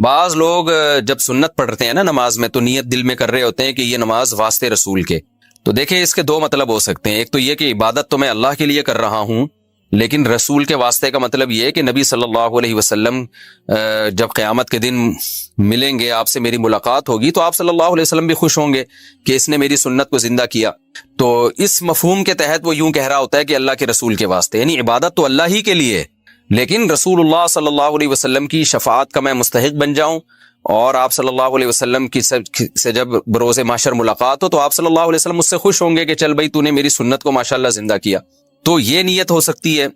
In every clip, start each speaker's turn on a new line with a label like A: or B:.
A: بعض لوگ جب سنت پڑھتے ہیں نا نماز میں تو نیت دل میں کر رہے ہوتے ہیں کہ یہ نماز واسطے رسول کے. تو دیکھیں اس کے دو مطلب ہو سکتے ہیں. ایک تو یہ کہ عبادت تو میں اللہ کے لیے کر رہا ہوں، لیکن رسول کے واسطے کا مطلب یہ ہے کہ نبی صلی اللہ علیہ وسلم جب قیامت کے دن ملیں گے، آپ سے میری ملاقات ہوگی، تو آپ صلی اللہ علیہ وسلم بھی خوش ہوں گے کہ اس نے میری سنت کو زندہ کیا. تو اس مفہوم کے تحت وہ یوں کہہ رہا ہوتا ہے کہ اللہ کے رسول کے واسطے، یعنی عبادت تو اللہ ہی کے لیے، لیکن رسول اللہ صلی اللہ علیہ وسلم کی شفاعت کا میں مستحق بن جاؤں، اور آپ صلی اللہ علیہ وسلم کی سے جب بروز محشر ملاقات ہو تو آپ صلی اللہ علیہ وسلم مجھ سے خوش ہوں گے کہ چل بھائی تو نے میری سنت کو ماشاءاللہ زندہ کیا. تو یہ نیت ہو سکتی ہے.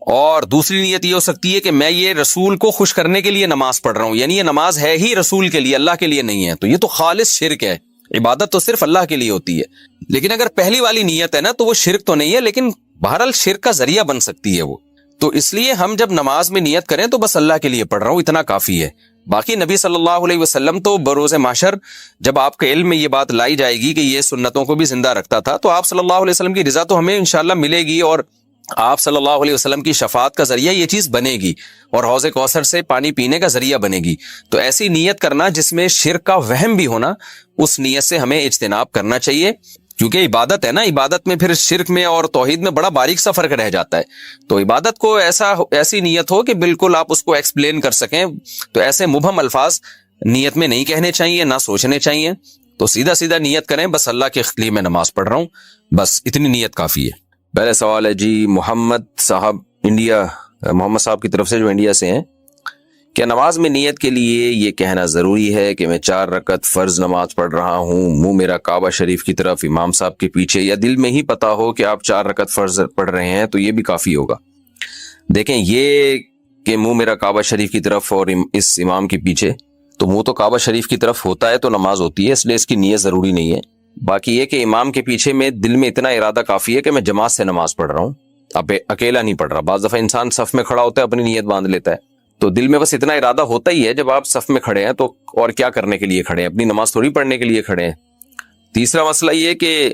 A: اور دوسری نیت یہ ہو سکتی ہے کہ میں یہ رسول کو خوش کرنے کے لیے نماز پڑھ رہا ہوں، یعنی یہ نماز ہے ہی رسول کے لیے، اللہ کے لیے نہیں ہے. تو یہ تو خالص شرک ہے. عبادت تو صرف اللہ کے لیے ہوتی ہے. لیکن اگر پہلی والی نیت ہے نا تو وہ شرک تو نہیں ہے، لیکن بہرحال شرک کا ذریعہ بن سکتی ہے وہ. تو اس لیے ہم جب نماز میں نیت کریں تو بس اللہ کے لیے پڑھ رہا ہوں اتنا کافی ہے. باقی نبی صلی اللہ علیہ وسلم تو بروز محشر جب آپ کے علم میں یہ بات لائی جائے گی کہ یہ سنتوں کو بھی زندہ رکھتا تھا، تو آپ صلی اللہ علیہ وسلم کی رضا تو ہمیں انشاءاللہ ملے گی، اور آپ صلی اللہ علیہ وسلم کی شفاعت کا ذریعہ یہ چیز بنے گی، اور حوض کوثر سے پانی پینے کا ذریعہ بنے گی. تو ایسی نیت کرنا جس میں شرک کا وہم بھی ہونا، اس نیت سے ہمیں اجتناب کرنا چاہیے، کیونکہ عبادت ہے نا. عبادت میں پھر شرک میں اور توحید میں بڑا باریک سا فرق رہ جاتا ہے. تو عبادت کو ایسی نیت ہو کہ بالکل آپ اس کو ایکسپلین کر سکیں. تو ایسے مبہم الفاظ نیت میں نہیں کہنے چاہیے، نہ سوچنے چاہیے. تو سیدھا سیدھا نیت کریں، بس اللہ کے لیے میں نماز پڑھ رہا ہوں، بس اتنی نیت کافی ہے. پہلے سوال ہے جی محمد صاحب کی طرف سے، جو انڈیا سے ہیں. کیا نماز میں نیت کے لیے یہ کہنا ضروری ہے کہ میں 4 رکعت فرض نماز پڑھ رہا ہوں، منہ میرا کعبہ شریف کی طرف، امام صاحب کے پیچھے، یا دل میں ہی پتا ہو کہ آپ 4 رکعت فرض پڑھ رہے ہیں تو یہ بھی کافی ہوگا؟ دیکھیں، یہ کہ منہ میرا کعبہ شریف کی طرف اور اس امام کے پیچھے، تو منہ تو کعبہ شریف کی طرف ہوتا ہے تو نماز ہوتی ہے، اس لیے اس کی نیت ضروری نہیں ہے. باقی یہ کہ امام کے پیچھے میں دل میں اتنا ارادہ کافی ہے کہ میں جماعت سے نماز پڑھ رہا ہوں، اب اکیلا نہیں پڑھ رہا. بعض دفعہ انسان صف میں کھڑا ہوتا ہے، اپنی نیت باندھ لیتا ہے، تو دل میں بس اتنا ارادہ ہوتا ہی ہے. جب آپ صف میں کھڑے ہیں تو اور کیا کرنے کے لیے کھڑے ہیں؟ اپنی نماز تھوڑی پڑھنے کے لیے کھڑے ہیں. تیسرا مسئلہ یہ کہ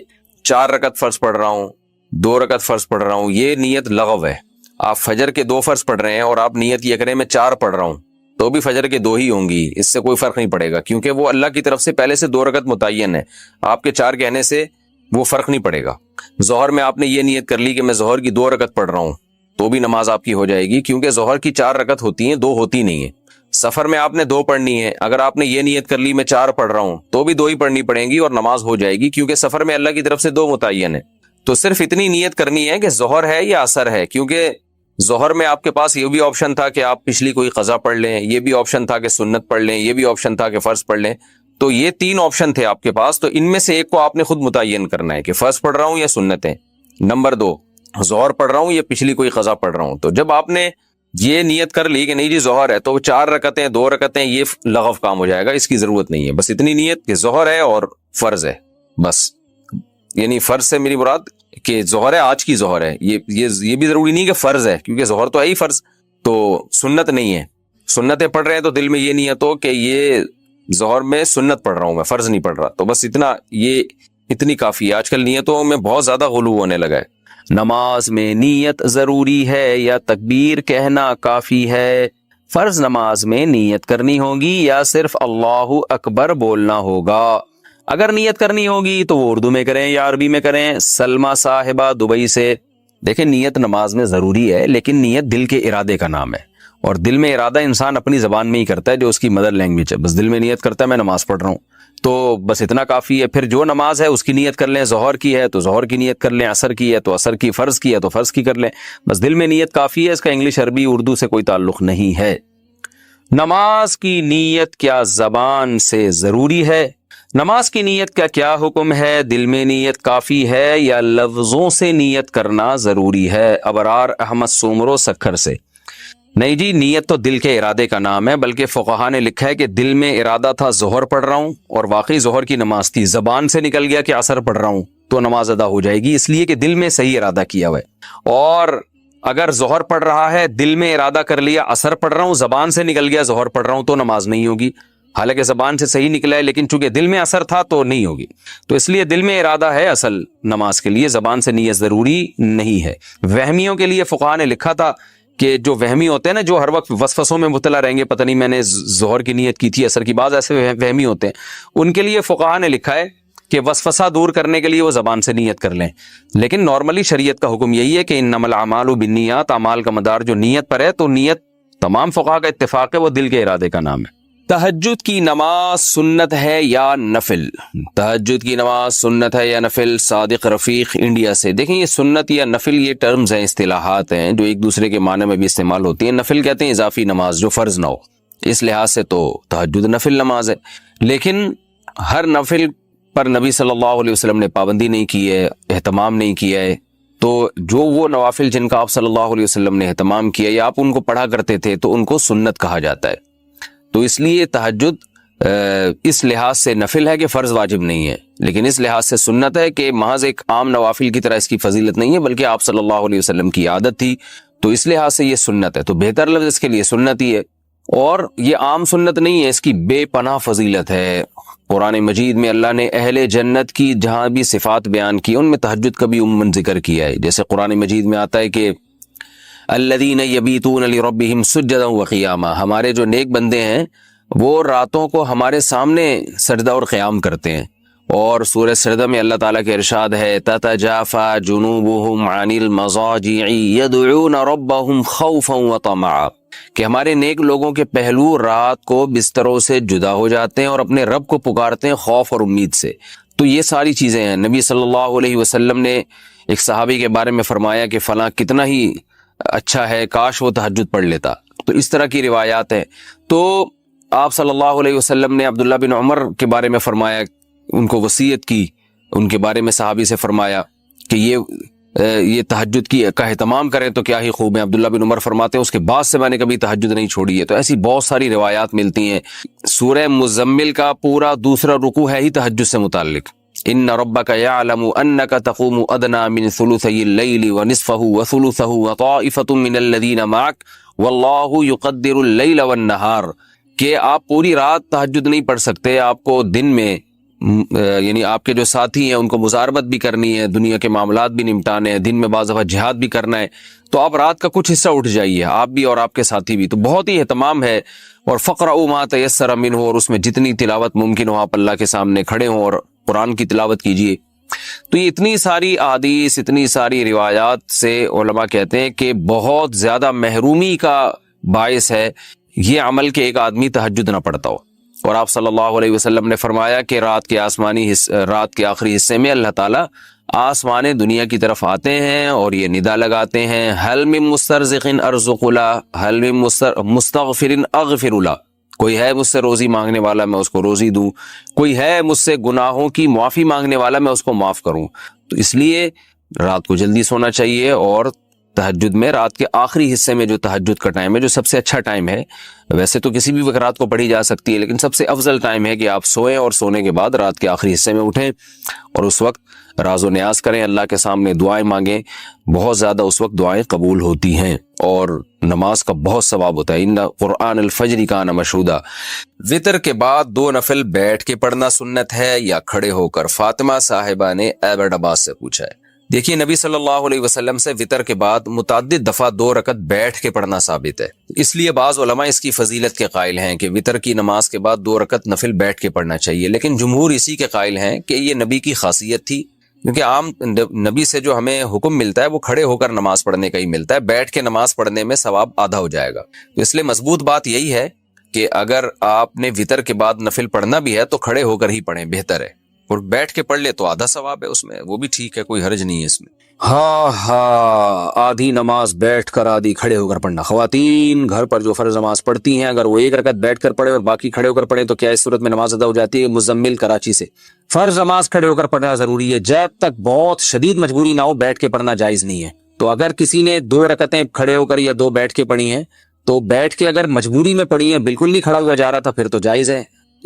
A: 4 رکعت فرض پڑھ رہا ہوں، 2 رکعت فرض پڑھ رہا ہوں، یہ نیت لغو ہے. آپ فجر کے 2 فرض پڑھ رہے ہیں اور آپ نیت یہ کریں میں 4 پڑھ رہا ہوں، تو بھی فجر کے 2 ہی ہوں گی، اس سے کوئی فرق نہیں پڑے گا، کیونکہ وہ اللہ کی طرف سے پہلے سے 2 رکعت متعین ہے. آپ کے 4 کہنے سے وہ فرق نہیں پڑے گا. ظہر میں آپ نے یہ نیت کر لی کہ میں ظہر کی 2 رکعت پڑھ رہا ہوں، تو بھی نماز آپ کی ہو جائے گی، کیونکہ ظہر کی 4 رکعت ہوتی ہیں، 2 ہوتی نہیں ہیں. سفر میں آپ نے 2 پڑھنی ہے، اگر آپ نے یہ نیت کر لی میں 4 پڑھ رہا ہوں تو بھی 2 ہی پڑھنی پڑیں گی اور نماز ہو جائے گی، کیونکہ سفر میں اللہ کی طرف سے 2 متعین ہے. تو صرف اتنی نیت کرنی ہے کہ ظہر ہے یا عصر ہے، کیونکہ ظہر میں آپ کے پاس یہ بھی آپشن تھا کہ آپ پچھلی کوئی قضا پڑھ لیں، یہ بھی آپشن تھا کہ سنت پڑھ لیں، یہ بھی آپشن تھا کہ فرض پڑھ لیں. تو یہ 3 آپشن تھے آپ کے پاس، تو ان میں سے ایک کو آپ نے خود متعین کرنا ہے کہ فرض پڑھ رہا ہوں یا سنتیں. نمبر 2، ظہر پڑھ رہا ہوں یا پچھلی کوئی قضا پڑھ رہا ہوں. تو جب آپ نے یہ نیت کر لی کہ نہیں جی ظہر ہے، تو 4 رکعتیں 2 رکعتیں یہ لغو کام ہو جائے گا، اس کی ضرورت نہیں ہے. بس اتنی نیت کہ ظہر ہے اور فرض ہے، بس. یعنی فرض سے میری مراد کہ ظہر ہے، آج کی ظہر ہے، یہ بھی ضروری نہیں کہ فرض ہے، کیونکہ ظہر تو ہے ہی فرض، تو سنت نہیں ہے. سنتیں پڑھ رہے ہیں تو دل میں یہ نیت ہو کہ یہ ظہر میں سنت پڑھ رہا ہوں، میں فرض نہیں پڑھ رہا. تو بس اتنی کافی ہے. آج کل نیتوں میں بہت زیادہ غلو ہونے لگا ہے. نماز میں نیت ضروری ہے یا تکبیر کہنا کافی ہے؟ فرض نماز میں نیت کرنی ہوگی یا صرف اللہ اکبر بولنا ہوگا؟ اگر نیت کرنی ہوگی تو وہ اردو میں کریں یا عربی میں کریں. سلمہ صاحبہ دبئی سے. دیکھیں، نیت نماز میں ضروری ہے، لیکن نیت دل کے ارادے کا نام ہے، اور دل میں ارادہ انسان اپنی زبان میں ہی کرتا ہے جو اس کی مدر لینگویج ہے. بس دل میں نیت کرتا ہے میں نماز پڑھ رہا ہوں، تو بس اتنا کافی ہے. پھر جو نماز ہے اس کی نیت کر لیں، ظہر کی ہے تو ظہر کی نیت کر لیں، عصر کی ہے تو عصر کی، فرض کی ہے تو فرض کی کر لیں. بس دل میں نیت کافی ہے، اس کا انگلش عربی اردو سے کوئی تعلق نہیں ہے. نماز کی نیت کیا زبان سے ضروری ہے؟ نماز کی نیت کا کیا حکم ہے؟ دل میں نیت کافی ہے یا لفظوں سے نیت کرنا ضروری ہے؟ ابرار احمد سومرو سکھر سے. نہیں جی، نیت تو دل کے ارادے کا نام ہے، بلکہ فقہا نے لکھا ہے کہ دل میں ارادہ تھا ظہر پڑھ رہا ہوں، اور واقعی ظہر کی نماز تھی، زبان سے نکل گیا کہ عصر پڑھ رہا ہوں، تو نماز ادا ہو جائے گی، اس لیے کہ دل میں صحیح ارادہ کیا ہوا ہے. اور اگر ظہر پڑھ رہا ہے، دل میں ارادہ کر لیا عصر پڑھ رہا ہوں، زبان سے نکل گیا ظہر پڑھ رہا ہوں، تو نماز نہیں ہوگی. حالانکہ زبان سے صحیح نکلا ہے، لیکن چونکہ دل میں اثر تھا تو نہیں ہوگی. تو اس لیے دل میں ارادہ ہے اصل نماز کے لیے، زبان سے نیت ضروری نہیں ہے. وہمیوں کے لیے فقہا نے لکھا تھا کہ جو وہمی ہوتے ہیں نا، جو ہر وقت وسوسوں میں مبتلا رہیں گے، پتہ نہیں میں نے ظہر کی نیت کی تھی عصر کی، بعض ایسے وہمی ہوتے ہیں، ان کے لیے فقہا نے لکھا ہے کہ وسوسہ دور کرنے کے لیے وہ زبان سے نیت کر لیں، لیکن نارملی شریعت کا حکم یہی ہے کہ انما الاعمال بالنیات، اعمال کا مدار جو نیت پر ہے، تو نیت تمام فقہا کا اتفاق ہے وہ دل کے ارادے کا نام ہے۔ تہجد کی نماز سنت ہے یا نفل؟ تہجد کی نماز سنت ہے یا نفل؟ صادق رفیق انڈیا سے۔ دیکھیں یہ سنت یا نفل یہ ٹرمز ہیں، اصطلاحات ہیں جو ایک دوسرے کے معنی میں بھی استعمال ہوتی ہیں۔ نفل کہتے ہیں اضافی نماز جو فرض نہ ہو، اس لحاظ سے تو تہجد نفل نماز ہے، لیکن ہر نفل پر نبی صلی اللہ علیہ وسلم نے پابندی نہیں کی ہے، اہتمام نہیں کیا ہے، تو جو وہ نوافل جن کا آپ صلی اللہ علیہ وسلم نے اہتمام کیا یا آپ ان کو پڑھا کرتے تھے تو ان کو سنت کہا جاتا ہے۔ تو اس لیے تہجد اس لحاظ سے نفل ہے کہ فرض واجب نہیں ہے، لیکن اس لحاظ سے سنت ہے کہ محض ایک عام نوافل کی طرح اس کی فضیلت نہیں ہے، بلکہ آپ صلی اللہ علیہ وسلم کی عادت تھی، تو اس لحاظ سے یہ سنت ہے، تو بہتر لفظ اس کے لیے سنت ہی ہے، اور یہ عام سنت نہیں ہے، اس کی بے پناہ فضیلت ہے۔ قرآن مجید میں اللہ نے اہل جنت کی جہاں بھی صفات بیان کی ان میں تہجد کا بھی عموماً ذکر کیا ہے، جیسے قرآن مجید میں آتا ہے کہ الذین یبیتون لربہم سجدا وقیاما، ہمارے جو نیک بندے ہیں وہ راتوں کو ہمارے سامنے سجدہ اور قیام کرتے ہیں، اور سورہ سجدہ میں اللہ تعالیٰ کے ارشاد ہے تتجافا جنوبہم عن المضاجع یدعون ربہم خوفا وطمعا، کہ ہمارے نیک لوگوں کے پہلو رات کو بستروں سے جدا ہو جاتے ہیں اور اپنے رب کو پکارتے ہیں خوف اور امید سے۔ تو یہ ساری چیزیں ہیں۔ نبی صلی اللہ علیہ وسلم نے ایک صحابی کے بارے میں فرمایا کہ فلاں کتنا ہی اچھا ہے، کاش وہ تہجد پڑھ لیتا، تو اس طرح کی روایات ہیں۔ تو آپ صلی اللہ علیہ وسلم نے عبداللہ بن عمر کے بارے میں فرمایا، ان کو وصیت کی، ان کے بارے میں صحابی سے فرمایا کہ یہ تہجد کا اہتمام کریں تو کیا ہی خوب ہے۔ عبداللہ بن عمر فرماتے ہیں اس کے بعد سے میں نے کبھی تہجد نہیں چھوڑی ہے۔ تو ایسی بہت ساری روایات ملتی ہیں۔ سورہ مزمل کا پورا دوسرا رکوع ہے ہی تہجد سے متعلق، ان ربک یعلم انک تقوم ادنی من ثلثی اللیل ونصفہ وثلثہ وطائفۃ من الذین معک واللہ یقدر اللیل والنہار، کہ آپ پوری رات تہجد نہیں پڑھ سکتے، آپ کو دن میں یعنی آپ کے جو ساتھی ہیں ان کو مزاربت بھی کرنی ہے، دنیا کے معاملات بھی نمٹانے ہیں، دن میں بعض دفعہ جہاد بھی کرنا ہے، تو آپ رات کا کچھ حصہ اٹھ جائیے، آپ بھی اور آپ کے ساتھی بھی۔ تو بہت ہی اہتمام ہے، اور فقرؤوا ما تیسر منہ، اور اس میں جتنی تلاوت ممکن ہو آپ اللہ کے سامنے کھڑے ہوں اور قرآن کی تلاوت کیجیے۔ تو یہ اتنی ساری احادیث، اتنی ساری روایات سے علماء کہتے ہیں کہ بہت زیادہ محرومی کا باعث ہے یہ عمل کہ ایک آدمی تہجد نہ پڑھتا ہو۔ اور آپ صلی اللہ علیہ وسلم نے فرمایا کہ رات کے آخری حصے میں اللہ تعالیٰ آسمان دنیا کی طرف آتے ہیں اور یہ ندا لگاتے ہیں حل من مسترزق ارزق له، حل من مستغفر اغفر له، کوئی ہے مجھ سے روزی مانگنے والا میں اس کو روزی دوں، کوئی ہے مجھ سے گناہوں کی معافی مانگنے والا میں اس کو معاف کروں۔ تو اس لیے رات کو جلدی سونا چاہیے، اور تہجد میں رات کے آخری حصے میں جو تہجد کا ٹائم ہے جو سب سے اچھا ٹائم ہے، ویسے تو کسی بھی وقت رات کو پڑھی جا سکتی ہے، لیکن سب سے افضل ٹائم ہے کہ آپ سوئیں اور سونے کے بعد رات کے آخری حصے میں اٹھیں اور اس وقت راز و نیاز کریں، اللہ کے سامنے دعائیں مانگیں، بہت زیادہ اس وقت دعائیں قبول ہوتی ہیں اور نماز کا بہت ثواب ہوتا ہے۔ ان قرآن الفجر کان مشہودا۔ وطر کے بعد 2 نفل بیٹھ کے پڑھنا سنت ہے یا کھڑے ہو کر؟ فاطمہ صاحبہ نے ایبٹ عباس سے پوچھا ہے۔ دیکھیے نبی صلی اللہ علیہ وسلم سے وطر کے بعد متعدد دفعہ 2 رکعت بیٹھ کے پڑھنا ثابت ہے، اس لیے بعض علماء اس کی فضیلت کے قائل ہیں کہ وطر کی نماز کے بعد 2 رکعت نفل بیٹھ کے پڑھنا چاہیے، لیکن جمہور اسی کے قائل ہیں کہ یہ نبی کی خاصیت تھی، کیونکہ عام نبی سے جو ہمیں حکم ملتا ہے وہ کھڑے ہو کر نماز پڑھنے کا ہی ملتا ہے، بیٹھ کے نماز پڑھنے میں ثواب آدھا ہو جائے گا۔ تو اس لیے مضبوط بات یہی ہے کہ اگر آپ نے وطر کے بعد نفل پڑھنا بھی ہے تو کھڑے ہو کر ہی پڑھیں، بہتر ہے، اور بیٹھ کے پڑھ لے تو آدھا ثواب ہے اس میں، وہ بھی ٹھیک ہے، کوئی حرج نہیں ہے اس میں۔ آدھی نماز بیٹھ کر آدھی کھڑے ہو کر پڑھنا۔ خواتین گھر پر جو فرض نماز پڑھتی ہیں اگر وہ 1 رکعت بیٹھ کر پڑھے اور باقی کھڑے ہو کر پڑھے تو کیا اس صورت میں نماز ادا ہو جاتی ہے؟ مزمل کراچی سے۔ فرض نماز کھڑے ہو کر پڑھنا ضروری ہے، جب تک بہت شدید مجبوری نہ ہو بیٹھ کے پڑھنا جائز نہیں ہے۔ تو اگر کسی نے 2 رکعتیں کھڑے ہو کر یا 2 بیٹھ کے پڑھی ہیں تو بیٹھ کے اگر مجبوری میں پڑھی ہیں، بالکل نہیں کھڑا ہوا جا رہا تھا، پھر تو جائز ہے،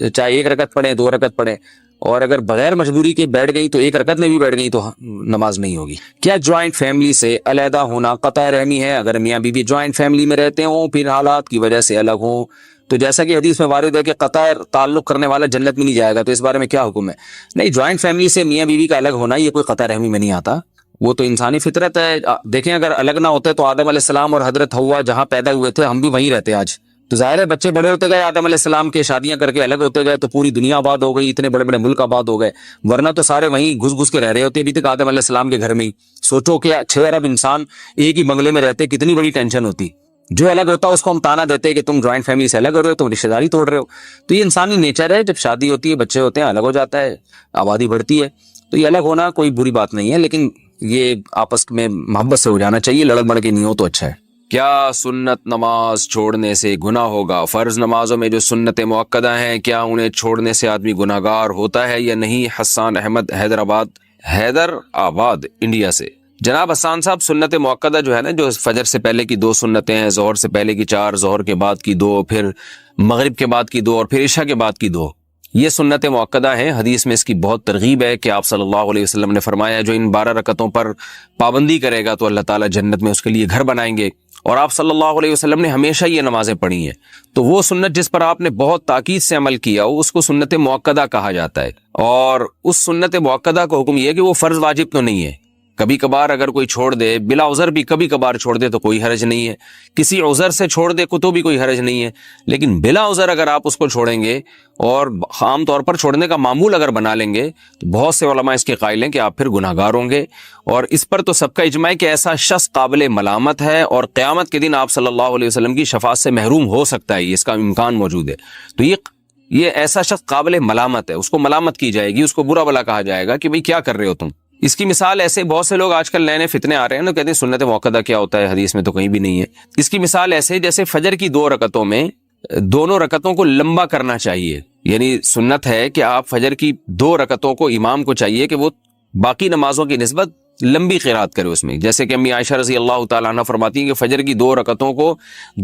A: چاہے 1 رکعت پڑھیں 2 رکعت پڑھیں، اور اگر بغیر مجبوری کے بیٹھ گئی تو 1 رکعت میں بھی بیٹھ گئی تو نماز نہیں ہوگی۔ کیا جوائنٹ فیملی سے علیحدہ ہونا قطع رحمی ہے؟ اگر میاں بیوی جوائنٹ فیملی میں رہتے ہوں پھر حالات کی وجہ سے الگ ہوں تو جیسا کہ حدیث میں وارد ہے کہ قطع تعلق کرنے والا جنت میں نہیں جائے گا، تو اس بارے میں کیا حکم ہے؟ نہیں، جوائنٹ فیملی سے میاں بیوی کا الگ ہونا یہ کوئی قطع رحمی میں نہیں آتا،
B: وہ تو انسانی فطرت ہے. دیکھیں اگر الگ نہ ہوتے تو آدم علیہ السلام اور حضرت حوا جہاں پیدا ہوئے تھے ہم بھی وہیں رہتے آج. تو ظاہر ہے بچے بڑے ہوتے گئے, آدم علیہ السلام کے شادیاں کر کے الگ ہوتے گئے تو پوری دنیا آباد ہو گئی, اتنے بڑے بڑے ملک آباد ہو گئے, ورنہ تو سارے وہیں گھس گھس کے رہ رہے ہوتے ابھی تک آدم علیہ السلام کے گھر میں ہی. سوچو کہ 6 ارب انسان ایک ہی بنگلے میں رہتے, کتنی بڑی ٹینشن ہوتی. جو الگ ہوتا ہے اس کو ہم تانا دیتے کہ تم جوائنٹ فیملی سے الگ ہو رہے ہو, تم رشتہ داری توڑ رہے ہو. تو یہ انسانی نیچر ہے, جب شادی ہوتی ہے بچے ہوتے ہیں الگ ہو جاتا ہے, آبادی بڑھتی ہے. تو یہ الگ ہونا کوئی بری بات نہیں ہے, لیکن یہ آپس میں محبت سے ہو جانا چاہیے, لڑک بڑھ کے نہیں ہو تو اچھا ہے.
A: کیا سنت نماز چھوڑنے سے گناہ ہوگا؟ فرض نمازوں میں جو سنت مؤکدہ ہیں کیا انہیں چھوڑنے سے آدمی گناہگار ہوتا ہے یا نہیں؟ حسان احمد حیدرآباد انڈیا سے. جناب حسان صاحب, سنت مؤکدہ جو ہے نا, جو فجر سے پہلے کی 2 سنتیں ہیں, ظہر سے پہلے کی 4, ظہر کے بعد کی 2, پھر مغرب کے بعد کی 2 اور پھر عشاء کے بعد کی 2, یہ سنت مؤکدہ ہیں. حدیث میں اس کی بہت ترغیب ہے کہ آپ صلی اللہ علیہ وسلم نے فرمایا جو ان 12 رکعتوں پر پابندی کرے گا تو اللہ تعالیٰ جنت میں اس کے لیے گھر بنائیں گے. اور آپ صلی اللہ علیہ وسلم نے ہمیشہ یہ نمازیں پڑھی ہیں. تو وہ سنت جس پر آپ نے بہت تاکید سے عمل کیا ہو اس کو سنت مؤکدہ کہا جاتا ہے. اور اس سنت مؤکدہ کا حکم یہ ہے کہ وہ فرض واجب تو نہیں ہے. کبھی کبھار اگر کوئی چھوڑ دے, بلا عذر بھی کبھی کبھار چھوڑ دے تو کوئی حرج نہیں ہے, کسی عذر سے چھوڑ دے تو بھی کوئی حرج نہیں ہے. لیکن بلا عذر اگر آپ اس کو چھوڑیں گے اور عام طور پر چھوڑنے کا معمول اگر بنا لیں گے تو بہت سے علماء اس کے قائل ہیں کہ آپ پھر گناہگار ہوں گے. اور اس پر تو سب کا اجماع ہے کہ ایسا شخص قابل ملامت ہے اور قیامت کے دن آپ صلی اللہ علیہ وسلم کی شفاعت سے محروم ہو سکتا ہے, اس کا امکان موجود ہے. تو یہ ایسا شخص قابل ملامت ہے, اس کو ملامت کی جائے گی, اس کو برا بھلا کہا جائے گا کہ بھئی کیا کر رہے ہو تم. اس کی مثال ایسے بہت سے لوگ آج کل نئے نئے فتنے آ رہے ہیں نا, کہتے ہیں سنت مؤکدہ کیا ہوتا ہے, حدیث میں تو کہیں بھی نہیں ہے. اس کی مثال ایسے جیسے فجر کی 2 رکعتوں میں دونوں رکعتوں کو لمبا کرنا چاہیے. یعنی سنت ہے کہ آپ فجر کی 2 رکعتوں کو امام کو چاہیے کہ وہ باقی نمازوں کی نسبت لمبی قرات کرے اس میں. جیسے کہ امی عائشہ رضی اللہ تعالیٰ عنہ فرماتی ہیں کہ فجر کی 2 رکعتوں کو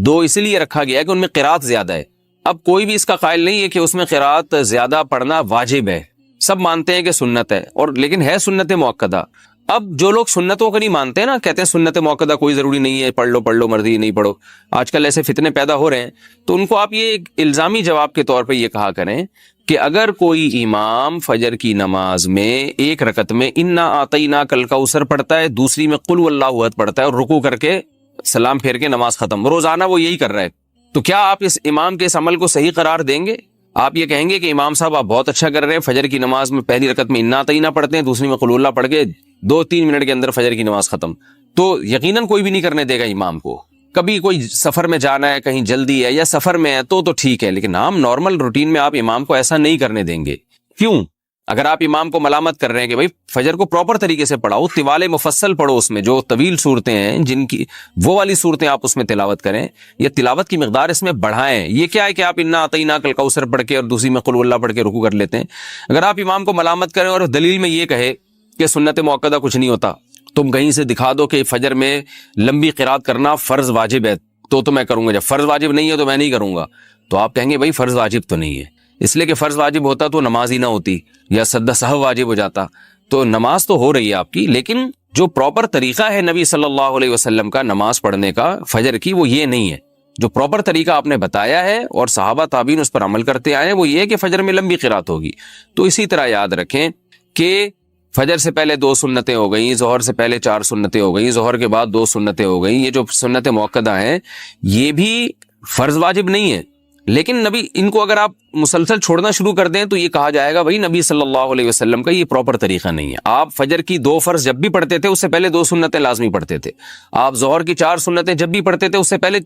A: 2 اس لیے رکھا گیا ہے کہ ان میں قرات زیادہ ہے. اب کوئی بھی اس کا قائل نہیں ہے کہ اس میں قرات زیادہ پڑھنا واجب ہے, سب مانتے ہیں کہ سنت ہے, اور لیکن ہے سنت مؤکدہ. اب جو لوگ سنتوں کو نہیں مانتے نا, کہتے ہیں سنت مؤکدہ کوئی ضروری نہیں ہے, پڑھ لو مرضی نہیں پڑھو, آج کل ایسے فتنے پیدا ہو رہے ہیں. تو ان کو آپ یہ ایک الزامی جواب کے طور پہ یہ کہا کریں کہ اگر کوئی امام فجر کی نماز میں 1 رکعت میں انا اعطیناک الکوثر پڑھتا ہے, دوسری میں قل واللہ احد پڑھتا ہے اور رکوع کر کے سلام پھیر کے نماز ختم, روزانہ وہ یہی کر رہا ہے, تو کیا آپ اس امام کے اس عمل کو صحیح قرار دیں گے؟ آپ یہ کہیں گے کہ امام صاحب آپ بہت اچھا کر رہے ہیں, فجر کی نماز میں پہلی رکعت میں انا اعطیناک پڑھتے ہیں, دوسری میں قل اللہ پڑھ کے 2-3 منٹ کے اندر فجر کی نماز ختم. تو یقیناً کوئی بھی نہیں کرنے دے گا امام کو. کبھی کوئی سفر میں جانا ہے, کہیں جلدی ہے یا سفر میں ہے تو ٹھیک ہے, لیکن عام نارمل روٹین میں آپ امام کو ایسا نہیں کرنے دیں گے. کیوں؟ اگر آپ امام کو ملامت کر رہے ہیں کہ بھائی فجر کو پراپر طریقے سے پڑھاؤ, طوال مفصل پڑھو, اس میں جو طویل صورتیں ہیں جن کی وہ والی صورتیں آپ اس میں تلاوت کریں, یا تلاوت کی مقدار اس میں بڑھائیں. یہ کیا ہے کہ آپ انا اعطیناک الکوثر پڑھ کے اور دوسری میں قل واللہ پڑھ کے رکوع کر لیتے ہیں. اگر آپ امام کو ملامت کریں اور دلیل میں یہ کہے کہ سنت مؤکدہ کچھ نہیں ہوتا, تم کہیں سے دکھا دو کہ فجر میں لمبی قرات کرنا فرض واجب ہے تو میں کروں گا, جب فرض واجب نہیں ہے تو میں نہیں کروں گا, تو آپ کہیں گے بھائی فرض واجب تو نہیں ہے, اس لیے کہ فرض واجب ہوتا تو نماز ہی نہ ہوتی, یا سجدہ سہو واجب ہو جاتا. تو نماز تو ہو رہی ہے آپ کی, لیکن جو پراپر طریقہ ہے نبی صلی اللہ علیہ وسلم کا نماز پڑھنے کا فجر کی, وہ یہ نہیں ہے. جو پراپر طریقہ آپ نے بتایا ہے اور صحابہ تابعین اس پر عمل کرتے آئے ہیں, وہ یہ ہے کہ فجر میں لمبی قرات ہوگی. تو اسی طرح یاد رکھیں کہ فجر سے پہلے 2 سنتیں ہو گئیں, ظہر سے پہلے 4 سنتیں ہو گئیں, ظہر کے بعد 2 سنتیں ہو گئیں. یہ جو سنت مؤکدہ ہیں یہ بھی فرض واجب نہیں ہے, لیکن نبی ان کو اگر آپ مسلسل چھوڑنا شروع کر دیں تو یہ کہا جائے گا بھائی نبی صلی اللہ علیہ وسلم کا یہ پراپر طریقہ نہیں ہے. آپ فجر کی 2 فرض جب بھی پڑھتے تھے اس سے پہلے 2 سنتیں لازمی پڑھتے تھے. آپ ظہر کی 4 سنتیں جب بھی پڑھتے تھے اس سے پہلے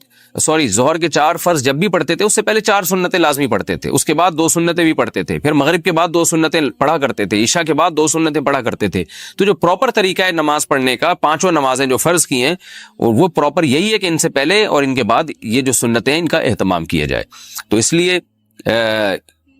A: ظہر کے 4 فرض جب بھی پڑھتے تھے اس سے پہلے 4 سنتیں لازمی پڑھتے تھے, اس کے بعد 2 سنتیں بھی پڑھتے تھے, پھر مغرب کے بعد 2 سنتیں پڑھا کرتے تھے, عشاء کے بعد 2 سنتیں پڑھا کرتے تھے. تو جو پراپر طریقہ ہے نماز پڑھنے کا, 5 نمازیں جو فرض کی ہیں وہ پراپر یہی ہے کہ ان سے پہلے اور ان کے بعد یہ جو سنتیں ان کا اہتمام کیا جائے. تو اس لیے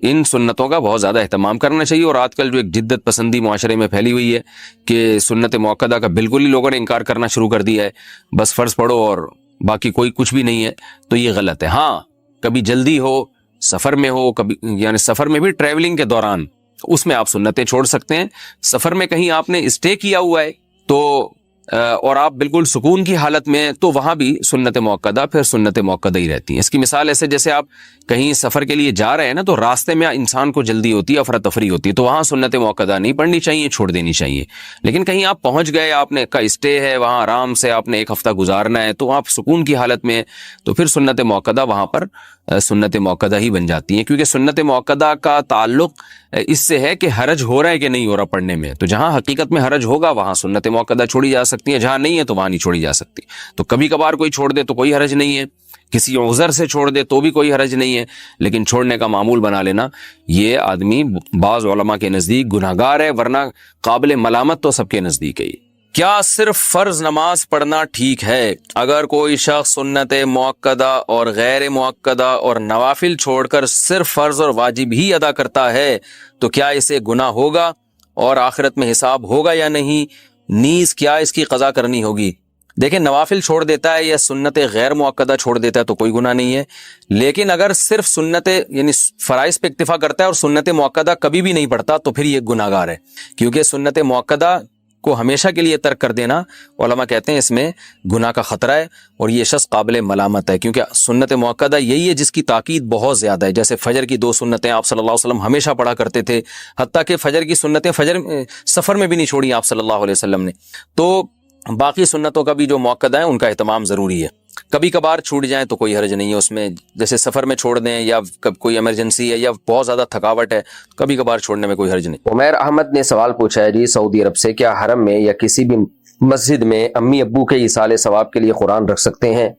A: ان سنتوں کا بہت زیادہ اہتمام کرنا چاہیے. اور آج کل جو ایک جدت پسندی معاشرے میں پھیلی ہوئی ہے کہ سنت مؤکدہ کا بالکل ہی لوگوں نے انکار کرنا شروع کر دیا ہے, بس فرض پڑھو اور باقی کوئی کچھ بھی نہیں ہے, تو یہ غلط ہے. ہاں کبھی جلدی ہو, سفر میں ہو, کبھی یعنی سفر میں بھی ٹریولنگ کے دوران اس میں آپ سنتیں چھوڑ سکتے ہیں. سفر میں کہیں آپ نے اسٹے کیا ہوا ہے تو اور آپ بالکل سکون کی حالت میں، تو وہاں بھی سنت موقدہ پھر سنت موقدہ ہی رہتی ہیں۔ اس کی مثال ایسے جیسے آپ کہیں سفر کے لیے جا رہے ہیں نا، تو راستے میں انسان کو جلدی ہوتی ہے، افراتفری ہوتی ہے، تو وہاں سنت موقدہ نہیں پڑھنی چاہیے، چھوڑ دینی چاہیے۔ لیکن کہیں آپ پہنچ گئے، آپ نے کا اسٹے ہے وہاں، آرام سے آپ نے ایک ہفتہ گزارنا ہے، تو آپ سکون کی حالت میں، تو پھر سنت موقدہ وہاں پر سنت موقدہ ہی بن جاتی ہیں، کیونکہ سنت موقدہ کا تعلق اس سے ہے کہ حرج ہو رہا ہے کہ نہیں ہو رہا پڑھنے میں۔ تو جہاں حقیقت میں حرج ہوگا وہاں سنت موقدہ چھوڑی جا سکتی ہے، جہاں نہیں ہے تو وہاں نہیں چھوڑی جا سکتی۔ تو کبھی کبھار کوئی چھوڑ دے تو کوئی حرج نہیں ہے، کسی عذر سے چھوڑ دے تو بھی کوئی حرج نہیں ہے، لیکن چھوڑنے کا معمول بنا لینا، یہ آدمی بعض علماء کے نزدیک گناہگار ہے، ورنہ قابل ملامت تو سب کے نزدیک ہے۔ کیا صرف فرض نماز پڑھنا ٹھیک ہے؟ اگر کوئی شخص سنت موقدہ اور غیر موقدہ اور نوافل چھوڑ کر صرف فرض اور واجب ہی ادا کرتا ہے تو کیا اسے گناہ ہوگا اور آخرت میں حساب ہوگا یا نہیں؟ نیز کیا اس کی قضا کرنی ہوگی؟ دیکھیں، نوافل چھوڑ دیتا ہے یا سنت غیر موقدہ چھوڑ دیتا ہے تو کوئی گناہ نہیں ہے، لیکن اگر صرف سنت یعنی فرائض پہ اکتفا کرتا ہے اور سنت موقدہ کبھی بھی نہیں پڑھتا تو پھر یہ گناہگار ہے، کیونکہ سنت موقدہ کو ہمیشہ کے لیے ترک کر دینا، علماء کہتے ہیں اس میں گناہ کا خطرہ ہے، اور یہ شخص قابل ملامت ہے، کیونکہ سنت موقدہ یہی ہے جس کی تاکید بہت زیادہ ہے۔ جیسے فجر کی 2 سنتیں آپ صلی اللہ علیہ وسلم ہمیشہ پڑھا کرتے تھے، حتیٰ کہ فجر کی سنتیں سفر میں بھی نہیں چھوڑی آپ صلی اللہ علیہ وسلم نے۔ تو باقی سنتوں کا بھی جو موقدہ ہیں ان کا اہتمام ضروری ہے، کبھی کبھار چھوٹ جائیں تو کوئی حرج نہیں ہے اس میں، جیسے سفر میں چھوڑ دیں یا کوئی ایمرجنسی ہے یا بہت زیادہ تھکاوٹ ہے، کبھی کبھار چھوڑنے میں کوئی حرج نہیں۔
C: عمیر احمد نے سوال پوچھا ہے جی سعودی عرب سے، کیا حرم میں یا کسی بھی مسجد میں امی ابو کے ایصال ثواب کے لیے قرآن رکھ سکتے ہیں؟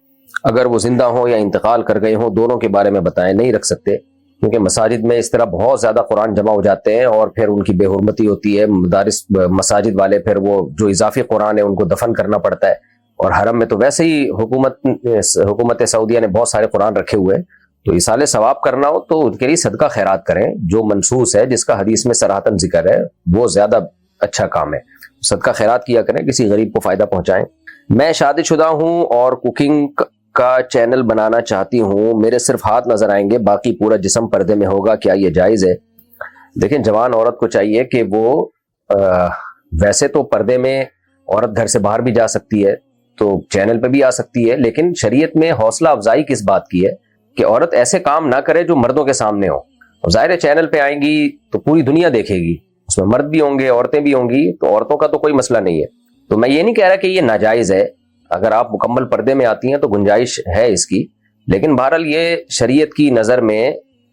C: اگر وہ زندہ ہوں یا انتقال کر گئے ہوں، دونوں کے بارے میں بتائیں۔ نہیں رکھ سکتے، کیونکہ مساجد میں اس طرح بہت زیادہ قرآن جمع ہو جاتے ہیں اور پھر ان کی بے حرمتی ہوتی ہے، مدارس مساجد والے پھر وہ جو اضافی قرآن ہے ان کو دفن کرنا پڑتا ہے، اور حرم میں تو ویسے ہی حکومت سعودیہ نے بہت سارے قرآن رکھے ہوئے ہیں، تو ایصال ثواب کرنا ہو تو ان کے لیے صدقہ خیرات کریں، جو منصوص ہے جس کا حدیث میں صراحتاً ذکر ہے، وہ زیادہ اچھا کام ہے، صدقہ خیرات کیا کریں، کسی غریب کو فائدہ پہنچائیں۔ میں شادی شدہ ہوں اور کوکنگ کا چینل بنانا چاہتی ہوں، میرے صرف ہاتھ نظر آئیں گے، باقی پورا جسم پردے میں ہوگا، کیا یہ جائز ہے؟ دیکھیں، جوان عورت کو چاہیے کہ وہ ویسے تو پردے میں عورت گھر سے باہر بھی جا سکتی ہے، تو چینل پہ بھی آ سکتی ہے، لیکن شریعت میں حوصلہ افزائی کس بات کی ہے کہ عورت ایسے کام نہ کرے جو مردوں کے سامنے ہو۔ ظاہر ہے چینل پہ آئیں گی تو پوری دنیا دیکھے گی، اس میں مرد بھی ہوں گے، عورتیں بھی ہوں گی، تو عورتوں کا تو کوئی مسئلہ نہیں ہے۔ تو میں یہ نہیں کہہ رہا کہ یہ ناجائز ہے، اگر آپ مکمل پردے میں آتی ہیں تو گنجائش ہے اس کی، لیکن بہرحال یہ شریعت کی نظر میں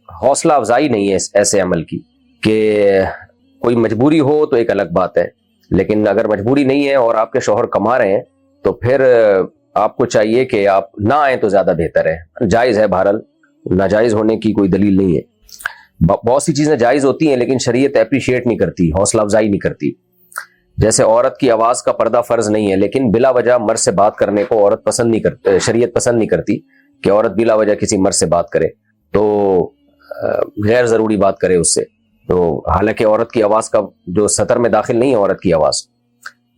C: حوصلہ افزائی نہیں ہے ایسے عمل کی، کہ کوئی مجبوری ہو تو ایک الگ بات ہے، لیکن اگر مجبوری نہیں ہے اور آپ کے شوہر کما رہے ہیں تو پھر آپ کو چاہیے کہ آپ نہ آئیں تو زیادہ بہتر ہے۔ جائز ہے، بہرحال ناجائز ہونے کی کوئی دلیل نہیں ہے۔ بہت سی چیزیں جائز ہوتی ہیں لیکن شریعت اپریشیٹ نہیں کرتی، حوصلہ افزائی نہیں کرتی۔ جیسے عورت کی آواز کا پردہ فرض نہیں ہے، لیکن بلا وجہ مرد سے بات کرنے کو عورت پسند نہیں کرتی، شریعت پسند نہیں کرتی کہ عورت بلا وجہ کسی مرد سے بات کرے، تو غیر ضروری بات کرے اس سے، تو حالانکہ عورت کی آواز کا جو سطر میں داخل نہیں ہے عورت کی آواز۔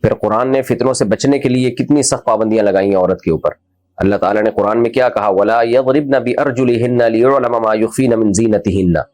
C: پھر قرآن نے فتنوں سے بچنے کے لیے کتنی سخت پابندیاں لگائی ہیں عورت کے اوپر۔ اللہ تعالیٰ نے قرآن میں کیا کہا؟ وَلَا يَضْرِبْنَ بِأَرْجُلِهِنَّ لِيُعْلَمَ مَا يُخْفِينَ مِنْ زِينَتِهِنَّ،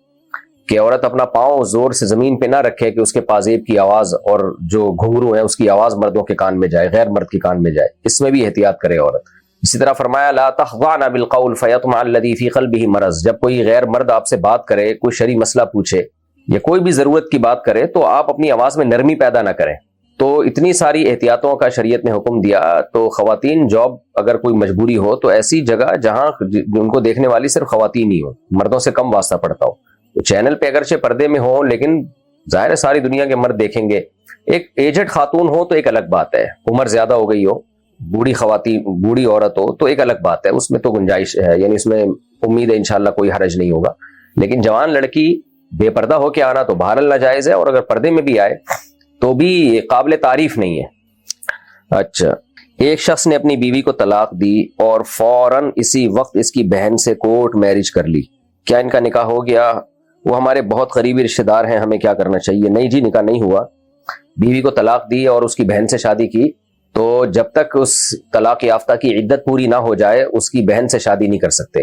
C: کہ عورت اپنا پاؤں زور سے زمین پہ نہ رکھے کہ اس کے پازیب کی آواز اور جو گھنگرو ہیں اس کی آواز مردوں کے کان میں جائے، غیر مرد کے کان میں جائے، اس میں بھی احتیاط کرے عورت۔ اسی طرح فرمایا لَا تَخْضَعْنَ بِالْقَوْلِ فَيَطْمَعَ الَّذِي فِي قَلْبِهِ مَرَضٌ، جب کوئی غیر مرد آپ سے بات کرے، کوئی شرعی مسئلہ پوچھے یا کوئی بھی ضرورت کی بات کرے تو آپ اپنی آواز میں نرمی پیدا نہ کریں۔ تو اتنی ساری احتیاطوں کا شریعت نے حکم دیا، تو خواتین جاب اگر کوئی مجبوری ہو تو ایسی جگہ جہاں ان کو دیکھنے والی صرف خواتین ہی ہو، مردوں سے کم واسطہ پڑتا ہو، تو چینل پہ اگرچہ پردے میں ہوں لیکن ظاہر ہے ساری دنیا کے مرد دیکھیں گے۔ ایک ایجڈ خاتون ہو تو ایک الگ بات ہے، عمر زیادہ ہو گئی ہو، بوڑھی خواتین، بوڑھی عورت ہو تو ایک الگ بات ہے، اس میں تو گنجائش ہے، یعنی اس میں امید ہے انشاءاللہ کوئی حرج نہیں ہوگا، لیکن جوان لڑکی بے پردہ ہو کے آنا تو بہرحال ناجائز ہے، اور اگر پردے میں بھی آئے تو بھی قابل تعریف نہیں ہے۔ اچھا، ایک شخص نے اپنی بیوی کو طلاق دی اور فوراً اسی وقت اس کی بہن سے کورٹ میرج کر لی، کیا ان کا نکاح ہو گیا؟ وہ ہمارے بہت قریبی رشتہ دار ہیں، ہمیں کیا کرنا چاہیے؟ نہیں جی، نکاح نہیں ہوا۔ بیوی کو طلاق دی اور اس کی بہن سے شادی کی، تو جب تک اس طلاق یافتہ کی عدت پوری نہ ہو جائے اس کی بہن سے شادی نہیں کر سکتے۔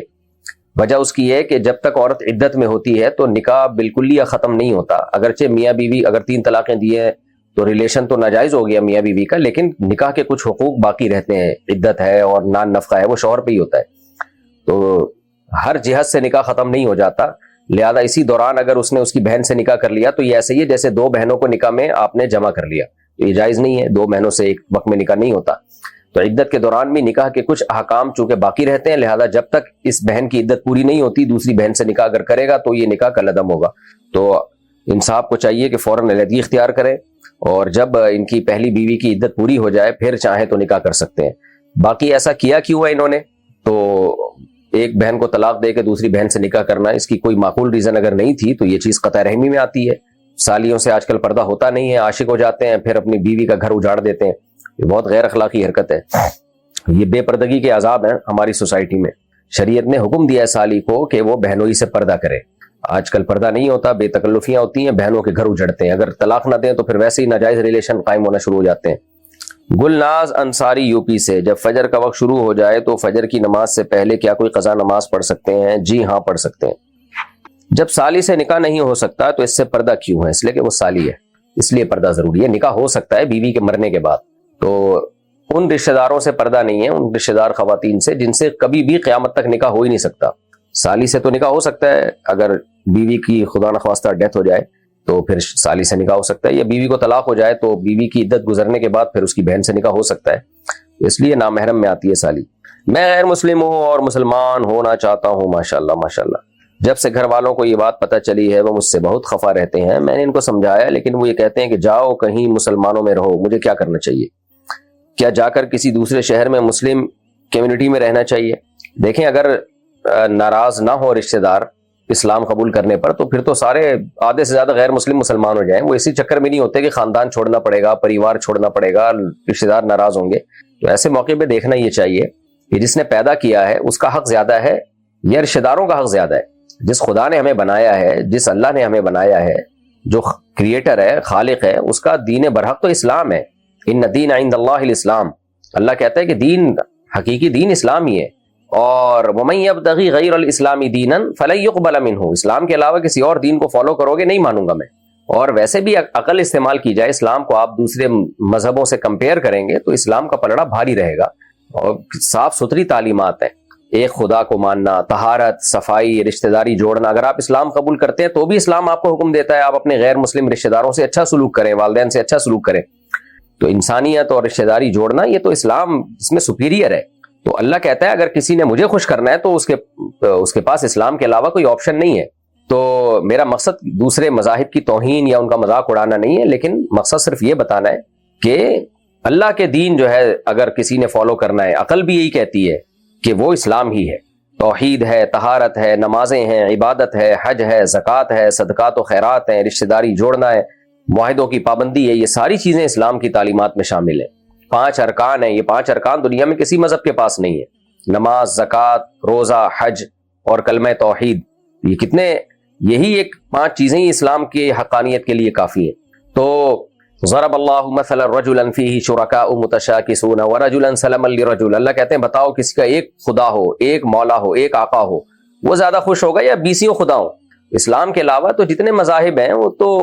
C: وجہ اس کی ہے کہ جب تک عورت عدت میں ہوتی ہے تو نکاح بالکلیہ ختم نہیں ہوتا، اگرچہ میاں بیوی اگر 3 طلاقیں دی ہیں تو ریلیشن تو ناجائز ہو گیا میاں بیوی کا، لیکن نکاح کے کچھ حقوق باقی رہتے ہیں، عدت ہے اور نان نفقہ ہے، وہ شوہر پہ ہی ہوتا ہے، تو ہر جہت سے نکاح ختم نہیں ہو جاتا، لہذا اسی دوران اگر اس نے اس کی بہن سے نکاح کر لیا تو یہ ایسے ہی ہے جیسے دو بہنوں کو نکاح میں آپ نے جمع کر لیا، یہ جائز نہیں ہے، دو بہنوں سے ایک وقت میں نکاح نہیں ہوتا۔ تو عدت کے دوران بھی نکاح کے کچھ احکام چونکہ باقی رہتے ہیں، لہذا جب تک اس بہن کی عدت پوری نہیں ہوتی دوسری بہن سے نکاح اگر کرے گا تو یہ نکاح کالعدم ہوگا۔ تو انصاف کو چاہیے کہ فوراً علیحدگی اختیار کریں، اور جب ان کی پہلی بیوی کی عدت پوری ہو جائے پھر چاہیں تو نکاح کر سکتے ہیں۔ باقی ایسا کیا کیوں ہے انہوں نے؟ تو ایک بہن کو طلاق دے کے دوسری بہن سے نکاح کرنا، اس کی کوئی معقول ریزن اگر نہیں تھی تو یہ چیز قطع رحمی میں آتی ہے۔ سالیوں سے آج کل پردہ ہوتا نہیں ہے، عاشق ہو جاتے ہیں پھر اپنی بیوی کا گھر اجاڑ دیتے ہیں، یہ بہت غیر اخلاقی حرکت ہے، یہ بے پردگی کے عذاب ہیں ہماری سوسائٹی میں۔ شریعت نے حکم دیا ہے سالی کو کہ وہ بہنوئی سے پردہ کرے، آج کل پردہ نہیں ہوتا، بے تکلفیاں ہوتی ہیں، بہنوں کے گھر اجڑتے ہیں، اگر طلاق نہ دیں تو پھر ویسے ہی ناجائز ریلیشن قائم ہونا شروع ہو جاتے ہیں۔ گلناز انصاری یو پی سے، جب فجر کا وقت شروع ہو جائے تو فجر کی نماز سے پہلے کیا کوئی قضا نماز پڑھ سکتے ہیں؟ جی ہاں پڑھ سکتے ہیں۔ جب سالی سے نکاح نہیں ہو سکتا تو اس سے پردہ کیوں ہے؟ اس لیے کہ وہ سالی ہے، اس لیے پردہ ضروری ہے۔ نکاح ہو سکتا ہے بیوی کے مرنے کے بعد، تو ان رشتہ داروں سے پردہ نہیں ہے، ان رشتہ دار خواتین سے جن سے کبھی بھی قیامت تک نکاح ہو ہی نہیں سکتا۔ سالی سے تو نکاح ہو سکتا ہے، اگر بیوی کی خدا نخواستہ ڈیتھ ہو جائے تو پھر سالی سے نکاح ہو سکتا ہے، یا بیوی کو طلاق ہو جائے تو بیوی کی عدت گزرنے کے بعد پھر اس کی بہن سے نکاح ہو سکتا ہے، اس لیے نامحرم میں آتی ہے سالی۔ میں غیر مسلم ہوں اور مسلمان ہونا چاہتا ہوں۔ ماشاءاللہ ماشاءاللہ۔ جب سے گھر والوں کو یہ بات پتہ چلی ہے وہ مجھ سے بہت خفا رہتے ہیں، میں نے ان کو سمجھایا لیکن وہ یہ کہتے ہیں کہ جاؤ کہیں مسلمانوں میں رہو، مجھے کیا کرنا چاہیے؟ کیا جا کر کسی دوسرے شہر میں مسلم کمیونٹی میں رہنا چاہیے؟ دیکھیں اگر ناراض نہ ہو رشتہ دار اسلام قبول کرنے پر تو پھر تو سارے آدھے سے زیادہ غیر مسلم مسلمان ہو جائیں، وہ اسی چکر میں نہیں ہوتے کہ خاندان چھوڑنا پڑے گا، پریوار چھوڑنا پڑے گا، رشتہ دار ناراض ہوں گے۔ تو ایسے موقع پہ دیکھنا یہ چاہیے کہ جس نے پیدا کیا ہے اس کا حق زیادہ ہے یا رشتہ داروں کا حق زیادہ ہے؟ جس خدا نے ہمیں بنایا ہے، جس اللہ نے ہمیں بنایا ہے، جو کریٹر ہے، خالق ہے، اس کا دین برحق تو اسلام ہے۔ ان الدین عند اللہ الاسلام، اللہ کہتا ہے کہ دین، حقیقی دین اسلام ہی ہے، اور ومن یبتغی غیر الاسلام دینا فلن یقبل منہ، اسلام کے علاوہ کسی اور دین کو فالو کرو گے نہیں مانوں گا میں۔ اور ویسے بھی عقل استعمال کی جائے، اسلام کو آپ دوسرے مذہبوں سے کمپیئر کریں گے تو اسلام کا پلڑا بھاری رہے گا، اور صاف ستھری تعلیمات ہیں، ایک خدا کو ماننا، طہارت، صفائی، رشتہ داری جوڑنا۔ اگر آپ اسلام قبول کرتے ہیں تو بھی اسلام آپ کو حکم دیتا ہے آپ اپنے غیر مسلم رشتہ داروں سے اچھا سلوک کریں، والدین سے اچھا سلوک کریں۔ تو انسانیت اور رشتہ داری جوڑنا یہ تو اسلام اس میں سپیریئر ہے۔ تو اللہ کہتا ہے اگر کسی نے مجھے خوش کرنا ہے تو اس کے پاس اسلام کے علاوہ کوئی آپشن نہیں ہے۔ تو میرا مقصد دوسرے مذاہب کی توہین یا ان کا مذاق اڑانا نہیں ہے، لیکن مقصد صرف یہ بتانا ہے کہ اللہ کے دین جو ہے اگر کسی نے فالو کرنا ہے، عقل بھی یہی کہتی ہے کہ وہ اسلام ہی ہے، توحید ہے، طہارت ہے، نمازیں ہیں، عبادت ہے، حج ہے، زکوٰۃ ہے، صدقات و خیرات ہیں، رشتہ داری جوڑنا ہے، معاہدوں کی پابندی ہے، یہ ساری چیزیں اسلام کی تعلیمات میں شامل ہیں۔ 5 ارکان ہیں، یہ 5 ارکان دنیا میں کسی مذہب کے پاس نہیں ہے، نماز، زکوٰۃ، روزہ، حج اور کلمہ توحید، یہ کتنے، یہی ایک 5 چیزیں ہی اسلام کی حقانیت کے لیے کافی ہیں۔ تو ضرب اللہ مثلا رجلا فیہ شرکاء متشاکسون ورجلا سلما لرجل، اللہ کہتے ہیں بتاؤ کسی کا ایک خدا ہو، ایک مولا ہو، ایک آقا ہو، وہ زیادہ خوش ہوگا یا 20 خدا ہوں؟ اسلام کے علاوہ تو جتنے مذاہب ہیں وہ تو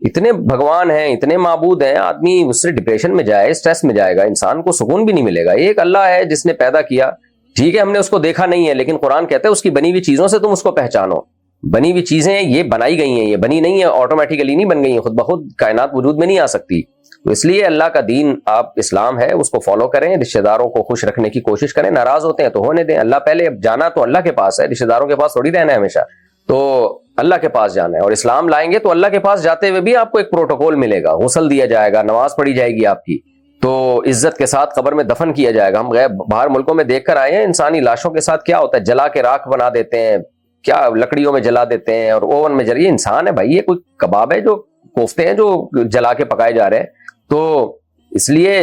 C: اتنے بھگوان ہیں، اتنے معبود ہیں، آدمی اس سے ڈپریشن میں جائے، اسٹریس میں جائے گا، انسان کو سکون بھی نہیں ملے گا۔ ایک اللہ ہے جس نے پیدا کیا، ٹھیک ہے ہم نے اس کو دیکھا نہیں ہے، لیکن قرآن کہتا ہے اس کی بنی ہوئی چیزوں سے تم اس کو پہچانو۔ بنی ہوئی چیزیں یہ بنائی گئی ہیں، یہ بنی نہیں ہے، آٹومیٹیکلی نہیں بن گئی ہیں، خود بخود کائنات وجود میں نہیں آ سکتی۔ تو اس لیے اللہ کا دین آپ اسلام ہے، اس کو فالو کریں، رشتہ داروں کو خوش رکھنے کی کوشش کریں، ناراض ہوتے ہیں تو ہونے دیں، اللہ پہلے، اب جانا تو اللہ کے پاس ہے، رشتہ داروں کے پاس تھوڑی رہنا ہے ہمیشہ، تو اللہ کے پاس جانا ہے۔ اور اسلام لائیں گے تو اللہ کے پاس جاتے ہوئے بھی آپ کو ایک پروٹوکول ملے گا، غسل دیا جائے گا، نماز پڑھی جائے گی آپ کی، تو عزت کے ساتھ قبر میں دفن کیا جائے گا۔ ہم باہر ملکوں میں دیکھ کر آئے ہیں انسانی لاشوں کے ساتھ کیا ہوتا ہے، جلا کے راکھ بنا دیتے ہیں، کیا لکڑیوں میں جلا دیتے ہیں اور اوون میں جلا، یہ انسان ہے بھائی، یہ کوئی کباب ہے جو کوفتے ہیں جو جلا کے پکائے جا رہے ہیں؟ تو اس لیے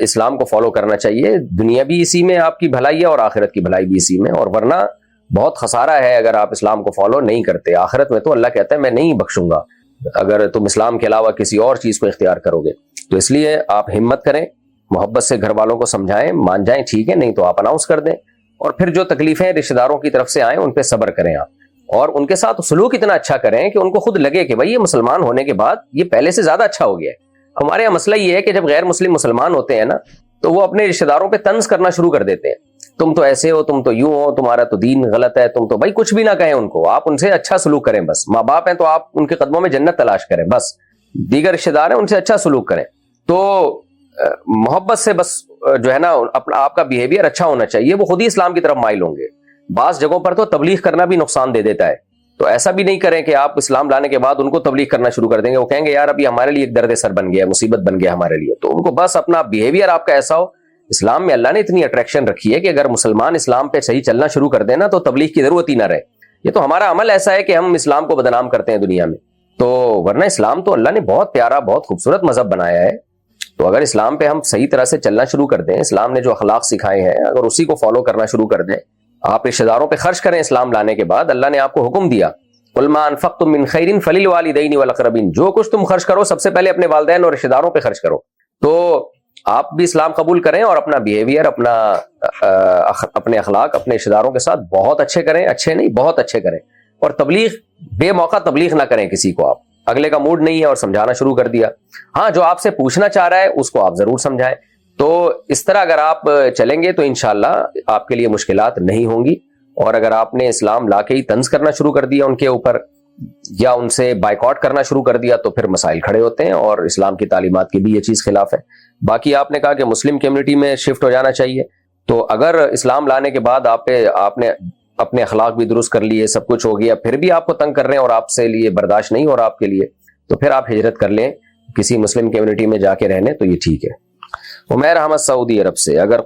C: اسلام کو فالو کرنا چاہیے، دنیا بھی اسی میں آپ کی بھلائی ہے اور آخرت کی بھلائی بھی اسی میں، اور ورنہ بہت خسارہ ہے اگر آپ اسلام کو فالو نہیں کرتے۔ آخرت میں تو اللہ کہتا ہے میں نہیں بخشوں گا اگر تم اسلام کے علاوہ کسی اور چیز کو اختیار کرو گے۔ تو اس لیے آپ ہمت کریں، محبت سے گھر والوں کو سمجھائیں، مان جائیں ٹھیک ہے، نہیں تو آپ اناؤنس کر دیں، اور پھر جو تکلیفیں رشتہ داروں کی طرف سے آئیں ان پہ صبر کریں آپ، اور ان کے ساتھ سلوک اتنا اچھا کریں کہ ان کو خود لگے کہ بھائی یہ مسلمان ہونے کے بعد یہ پہلے سے زیادہ اچھا ہو گیا ہے۔ ہمارے یہاں مسئلہ یہ ہے کہ جب غیر مسلم مسلمان ہوتے ہیں نا تو وہ اپنے رشتہ داروں پہ طنز کرنا شروع کر دیتے ہیں. تم تو ایسے ہو, تم تو یوں ہو, تمہارا تو دین غلط ہے, تم تو بھائی کچھ بھی نہ کہیں ان کو, آپ ان سے اچھا سلوک کریں بس. ماں باپ ہیں تو آپ ان کے قدموں میں جنت تلاش کریں بس. دیگر رشتہ دار ہیں ان سے اچھا سلوک کریں. تو محبت سے بس جو ہے نا اپنا آپ کا بیہیویئر اچھا ہونا چاہیے, وہ خود ہی اسلام کی طرف مائل ہوں گے. بعض جگہوں پر تو تبلیغ کرنا بھی نقصان دے دیتا ہے, تو ایسا بھی نہیں کریں کہ آپ اسلام لانے کے بعد ان کو تبلیغ کرنا شروع کر دیں گے. وہ کہیں گے یار ابھی ہمارے لیے ایک درد سر بن گیا, مصیبت بن گیا ہمارے لیے. تو ان کو بس اپنا بیہیویئر آپ کا ایسا ہو. اسلام میں اللہ نے اتنی اٹریکشن رکھی ہے کہ اگر مسلمان اسلام پہ صحیح چلنا شروع کر دینا تو تبلیغ کی ضرورت ہی نہ رہے. یہ تو ہمارا عمل ایسا ہے کہ ہم اسلام کو بدنام کرتے ہیں دنیا میں, تو ورنہ اسلام تو اللہ نے بہت پیارا بہت خوبصورت مذہب بنایا ہے. تو اگر اسلام پہ ہم صحیح طرح سے چلنا شروع کر دیں, اسلام نے جو اخلاق سکھائے ہیں اگر اسی کو فالو کرنا شروع کر دیں, آپ رشتہ داروں پہ خرچ کریں اسلام لانے کے بعد. اللہ نے آپ کو حکم دیا قل ما انفقتم من خیر فللوالدین والاقربین, جو کچھ تم خرچ کرو سب سے پہلے اپنے والدین اور رشتہ داروں پہ خرچ کرو. تو آپ بھی اسلام قبول کریں اور اپنا بیہیویئر, اپنے اخلاق اپنے رشتہ داروں کے ساتھ بہت اچھے کریں, اچھے نہیں بہت اچھے کریں. اور تبلیغ بے موقع تبلیغ نہ کریں کسی کو. آپ اگلے کا موڈ نہیں ہے اور سمجھانا شروع کر دیا, ہاں جو آپ سے پوچھنا چاہ رہا ہے اس کو آپ ضرور سمجھائیں. تو اس طرح اگر آپ چلیں گے تو انشاءاللہ آپ کے لیے مشکلات نہیں ہوں گی. اور اگر آپ نے اسلام لا کے ہی طنز کرنا شروع کر دیا ان کے اوپر یا ان سے بائیکاٹ کرنا شروع کر دیا تو پھر مسائل کھڑے ہوتے ہیں, اور اسلام کی تعلیمات کی بھی یہ چیز خلاف ہے. باقی آپ نے کہا کہ مسلم کمیونٹی میں شفٹ ہو جانا چاہیے, تو اگر اسلام لانے کے بعد آپ نے اپنے اخلاق بھی درست کر لیے, سب کچھ ہو گیا, پھر بھی آپ کو تنگ کر رہے ہیں اور آپ سے لیے برداشت نہیں ہو رہا آپ کے لیے, تو پھر آپ ہجرت کر لیں کسی مسلم کمیونٹی میں جا کے رہنے, تو یہ ٹھیک ہے. عمیر احمد سعودی عرب سے, اگر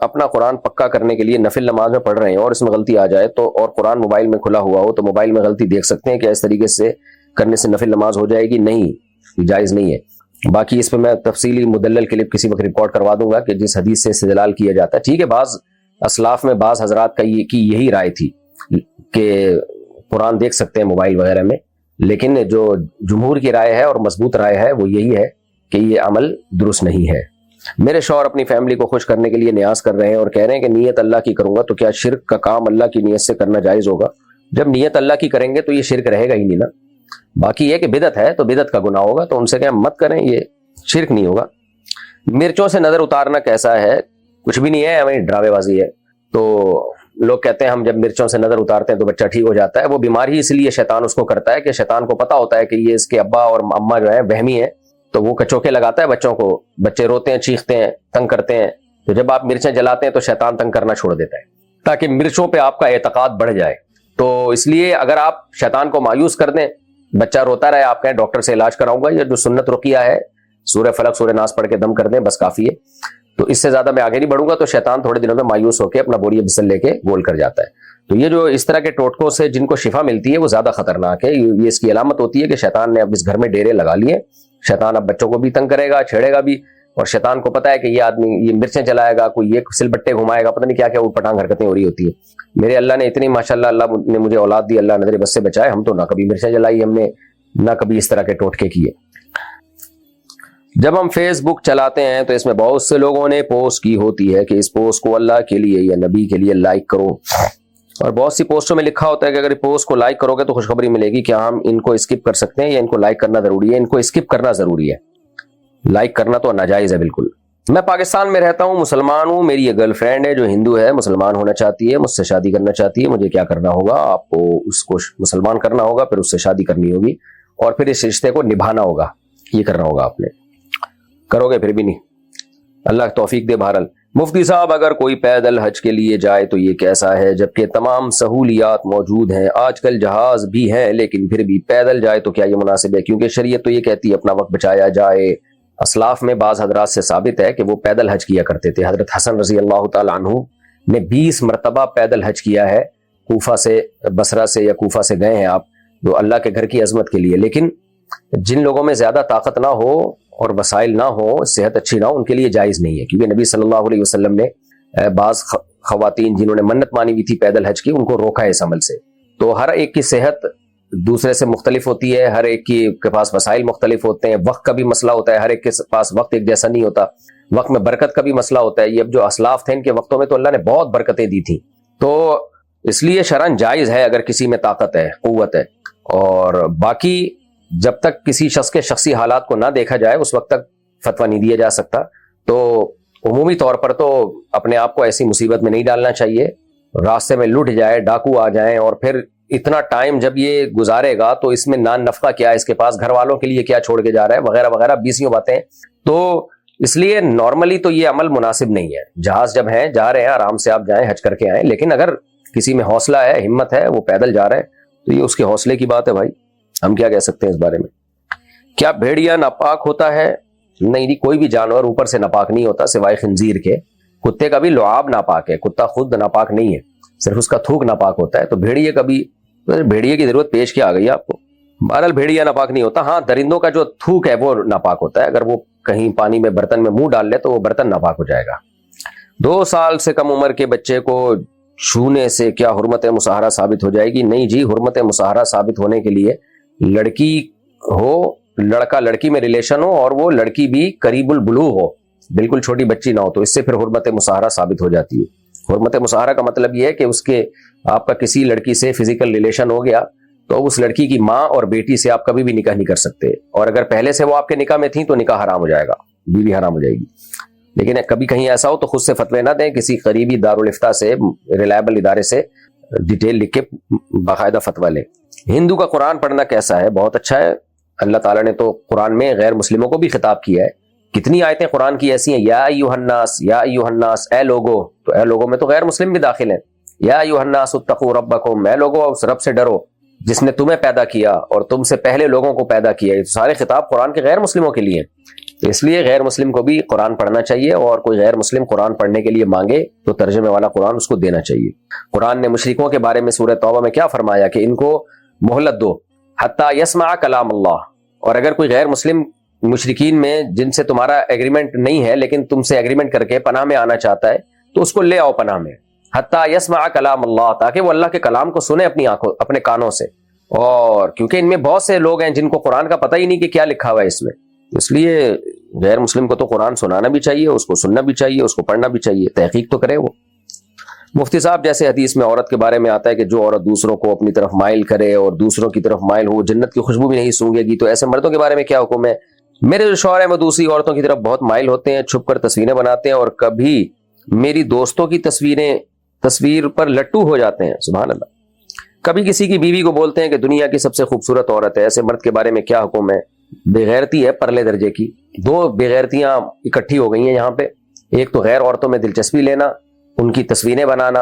C: اپنا قرآن پکا کرنے کے لیے نفل نماز میں پڑھ رہے ہیں اور اس میں غلطی آ جائے تو, اور قرآن موبائل میں کھلا ہوا ہو تو موبائل میں غلطی دیکھ سکتے ہیں کیا؟ اس طریقے سے کرنے سے نفل نماز ہو جائے گی؟ نہیں, جائز نہیں ہے. باقی اس پہ میں تفصیلی مدلل کلپ کسی وقت ریکارڈ کروا دوں گا کہ جس حدیث سے استدلال کیا جاتا ہے. ٹھیک ہے, بعض اسلاف میں بعض حضرات کی یہی رائے تھی کہ قرآن دیکھ سکتے ہیں موبائل وغیرہ میں, لیکن جو جمہور کی رائے ہے اور مضبوط رائے ہے وہ یہی ہے کہ یہ عمل درست نہیں ہے. میرے شوہر اپنی فیملی کو خوش کرنے کے لیے نیاز کر رہے ہیں اور کہہ رہے ہیں کہ نیت اللہ کی کروں گا, تو کیا شرک کا کام اللہ کی نیت سے کرنا جائز ہوگا؟ جب نیت اللہ کی کریں گے تو یہ شرک رہے گا ہی نہیں نا. باقی یہ کہ بدعت ہے تو بدعت کا گناہ ہوگا, تو ان سے کہ مت کریں, یہ شرک نہیں ہوگا. مرچوں سے نظر اتارنا کیسا ہے؟ کچھ بھی نہیں ہے, ہمیں ڈراوے بازی ہے. تو لوگ کہتے ہیں ہم جب مرچوں سے نظر اتارتے ہیں تو بچہ ٹھیک ہو جاتا ہے. وہ بیمار ہی اس لیے شیطان اس کو کرتا ہے کہ شیطان کو پتا ہوتا ہے کہ یہ اس کے ابا اور اماں جو ہے وہمی ہے, تو وہ کچوکے لگاتا ہے بچوں کو, بچے روتے ہیں, چیختے ہیں, تنگ کرتے ہیں. تو جب آپ مرچیں جلاتے ہیں تو شیطان تنگ کرنا چھوڑ دیتا ہے تاکہ مرچوں پہ آپ کا اعتقاد بڑھ جائے. تو اس لیے اگر آپ شیطان کو مایوس کر دیں, بچہ روتا رہے, آپ کہیں ڈاکٹر سے علاج کراؤں گا, یا جو سنت رقیہ ہے سورہ فلق سورہ ناس پڑھ کے دم کر دیں بس کافی ہے. تو اس سے زیادہ میں آگے نہیں بڑھوں گا, تو شیطان تھوڑے دنوں میں مایوس ہو کے اپنا بوریہ بسل لے کے گول کر جاتا ہے. تو یہ جو اس طرح کے ٹوٹکوں سے جن کو شفا ملتی ہے وہ زیادہ خطرناک ہے. یہ اس کی علامت ہوتی ہے کہ شیطان نے اب اس گھر میں ڈیرے لگا لیے. شیطان اب بچوں کو بھی تنگ کرے گا, چھیڑے گا بھی, اور شیطان کو پتا ہے کہ یہ آدمی یہ مرچیں جلائے گا, کوئی یہ سل بٹے گھمائے گا, پتہ نہیں کیا کیا اوٹ پٹانگ حرکتیں ہو رہی ہوتی ہیں. میرے اللہ نے اتنی ماشاءاللہ اللہ نے مجھے اولاد دی, اللہ نظر بس سے بچائے. ہم تو نہ کبھی مرچیں جلائی ہم نے, نہ کبھی اس طرح کے ٹوٹکے کیے. جب ہم فیس بک چلاتے ہیں تو اس میں بہت سے لوگوں نے پوسٹ کی ہوتی ہے کہ اس پوسٹ کو اللہ کے لیے یا نبی کے لیے لائک کرو, اور بہت سی پوسٹوں میں لکھا ہوتا ہے کہ اگر اس پوسٹ کو لائک کرو گے تو خوشخبری ملے گی. کیا ہم ان کو اسکپ کر سکتے ہیں یا ان کو لائک کرنا ضروری ہے؟ ان کو اسکپ کرنا ضروری ہے, لائک کرنا تو ناجائز ہے بالکل. میں پاکستان میں رہتا ہوں, مسلمان ہوں, میری ایک گرل فرینڈ ہے جو ہندو ہے, مسلمان ہونا چاہتی ہے, مجھ سے شادی کرنا چاہتی ہے. مجھے کیا کرنا ہوگا؟ آپ کو اس کو مسلمان کرنا ہوگا, پھر اس سے شادی کرنی ہوگی, اور پھر اس رشتے کو نبھانا ہوگا. یہ کرنا ہوگا آپ نے. کرو گے پھر بھی نہیں, اللہ توفیق دے. بہرحال مفتی صاحب, اگر کوئی پیدل حج کے لیے جائے تو یہ کیسا ہے جبکہ تمام سہولیات موجود ہیں؟ آج کل جہاز بھی ہے لیکن پھر بھی پیدل جائے تو کیا یہ مناسب ہے؟ کیونکہ شریعت تو یہ کہتی ہے اپنا وقت بچایا جائے. اسلاف میں بعض حضرات سے ثابت ہے کہ وہ پیدل حج کیا کرتے تھے. حضرت حسن رضی اللہ تعالی عنہ نے 20 مرتبہ پیدل حج کیا ہے. کوفہ سے, بصرہ سے یا کوفہ سے گئے ہیں آپ, جو اللہ کے گھر کی عظمت کے لیے. لیکن جن لوگوں میں زیادہ طاقت نہ ہو اور وسائل نہ ہو, صحت اچھی نہ ہو, ان کے لیے جائز نہیں ہے. کیونکہ نبی صلی اللہ علیہ وسلم نے بعض خواتین جنہوں نے منت مانی ہوئی تھی پیدل حج کی, ان کو روکا ہے اس عمل سے. تو ہر ایک کی صحت دوسرے سے مختلف ہوتی ہے, ہر ایک کے پاس وسائل مختلف ہوتے ہیں, وقت کا بھی مسئلہ ہوتا ہے, ہر ایک کے پاس وقت ایک جیسا نہیں ہوتا, وقت میں برکت کا بھی مسئلہ ہوتا ہے. یہ اب جو اسلاف تھے ان کے وقتوں میں تو اللہ نے بہت برکتیں دی تھیں, تو اس لیے شرعاً جائز ہے اگر کسی میں طاقت ہے, قوت ہے. اور باقی جب تک کسی شخص کے شخصی حالات کو نہ دیکھا جائے اس وقت تک فتویٰ نہیں دیا جا سکتا. تو عمومی طور پر تو اپنے آپ کو ایسی مصیبت میں نہیں ڈالنا چاہیے. راستے میں لٹ جائے, ڈاکو آ جائیں, اور پھر اتنا ٹائم جب یہ گزارے گا تو اس میں نان نفقہ کیا ہے اس کے پاس, گھر والوں کے لیے کیا چھوڑ کے جا رہا ہے, وغیرہ وغیرہ 20 باتیں. تو اس لیے نارملی تو یہ عمل مناسب نہیں ہے. جہاز جب ہیں جا رہے ہیں آرام سے آپ جائیں, حج کر کے آئیں, لیکن اگر کسی میں حوصلہ ہے, ہمت ہے, وہ پیدل جا رہا ہے تو یہ اس کے حوصلے کی بات ہے بھائی. ہم کیا کہہ سکتے ہیں اس بارے میں. کیا بھیڑیا ناپاک ہوتا ہے؟ نہیں, کوئی بھی جانور اوپر سے ناپاک نہیں ہوتا سوائے خنزیر کے. کتے کا بھی لعاب ناپاک ہے, کتا خود ناپاک نہیں ہے, صرف اس کا تھوک ناپاک ہوتا ہے. تو بھیڑیے کا بھی, بھیڑیے کی ضرورت پیش کیا آ گئی آپ کو. بہرحال بھیڑیا ناپاک نہیں ہوتا. ہاں, درندوں کا جو تھوک ہے وہ ناپاک ہوتا ہے. اگر وہ کہیں پانی میں برتن میں منہ ڈال لے تو وہ برتن ناپاک ہو جائے گا. 2 سال سے کم عمر کے بچے کو چھونے سے کیا حرمت مصاہرہ ثابت ہو جائے گی؟ نہیں جی, حرمت مصاہرہ ثابت ہونے کے لیے لڑکی ہو, لڑکا لڑکی میں ریلیشن ہو, اور وہ لڑکی بھی قریب البلوغ ہو, بالکل چھوٹی بچی نہ ہو, تو اس سے پھر حرمت مصاہرہ ثابت ہو جاتی ہے. حرمت مصاہرہ کا مطلب یہ ہے کہ اس کے آپ کا کسی لڑکی سے فزیکل ریلیشن ہو گیا تو اس لڑکی کی ماں اور بیٹی سے آپ کبھی بھی نکاح نہیں کر سکتے. اور اگر پہلے سے وہ آپ کے نکاح میں تھیں تو نکاح حرام ہو جائے گا, بیوی حرام ہو جائے گی. لیکن کبھی کہیں ایسا ہو تو خود سے فتوے نہ دیں, کسی قریبی دارالفتہ سے, ریلائبل ادارے سے ڈیٹیل لکھ کے باقاعدہ فتویٰ لیں. ہندو کا قرآن پڑھنا کیسا ہے؟ بہت اچھا ہے. اللہ تعالیٰ نے تو قرآن میں غیر مسلموں کو بھی خطاب کیا ہے. کتنی آیتیں قرآن کی ایسی ہیں, یا ایھا الناس, یا ایھا الناس, اے لوگو. تو اے لوگوں میں تو غیر مسلم بھی داخل ہیں. یا ایھا الناس اتقوا ربکم, اے لوگو اس رب سے ڈرو جس نے تمہیں پیدا کیا اور تم سے پہلے لوگوں کو پیدا کیا. یہ سارے خطاب قرآن کے غیر مسلموں کے لیے. تو اس لیے غیر مسلم کو بھی قرآن پڑھنا چاہیے, اور کوئی غیر مسلم قرآن پڑھنے کے لیے مانگے تو ترجمے والا قرآن اس کو دینا چاہیے. قرآن نے مشرکوں کے بارے میں سورہ توبہ میں کیا فرمایا کہ ان کو مہلت دو حتی یسمع کلام اللہ. اور اگر کوئی غیر مسلم مشرکین میں جن سے تمہارا ایگریمنٹ نہیں ہے لیکن تم سے ایگریمنٹ کر کے پناہ میں آنا چاہتا ہے تو اس کو لے آؤ پناہ میں, حتی یسمع کلام اللہ, تاکہ وہ اللہ کے کلام کو سنے اپنی آنکھوں, اپنے کانوں سے. اور کیونکہ ان میں بہت سے لوگ ہیں جن کو قرآن کا پتہ ہی نہیں کہ کیا لکھا ہوا ہے اس میں, اس لیے غیر مسلم کو تو قرآن سنانا بھی چاہیے, اس کو سننا بھی چاہیے, اس کو پڑھنا بھی چاہیے, تحقیق تو کرے وہ. مفتی صاحب, جیسے حدیث میں عورت کے بارے میں آتا ہے کہ جو عورت دوسروں کو اپنی طرف مائل کرے اور دوسروں کی طرف مائل ہو جنت کی خوشبو بھی نہیں سونگے گی, تو ایسے مردوں کے بارے میں کیا حکم ہے؟ میرے جو شوہر ہیں وہ دوسری عورتوں کی طرف بہت مائل ہوتے ہیں, چھپ کر تصویریں بناتے ہیں, اور کبھی میری دوستوں کی تصویر پر لٹو ہو جاتے ہیں. سبحان اللہ. کبھی کسی کی بیوی کو بولتے ہیں کہ دنیا کی سب سے خوبصورت عورت ہے. ایسے مرد کے بارے میں کیا حکم ہے؟ بےغیرتی ہے پرلے درجے کی. 2 بےغیرتیاں اکٹھی ہو گئی ہیں یہاں پہ. ایک تو غیر عورتوں میں دلچسپی لینا, ان کی تصویریں بنانا,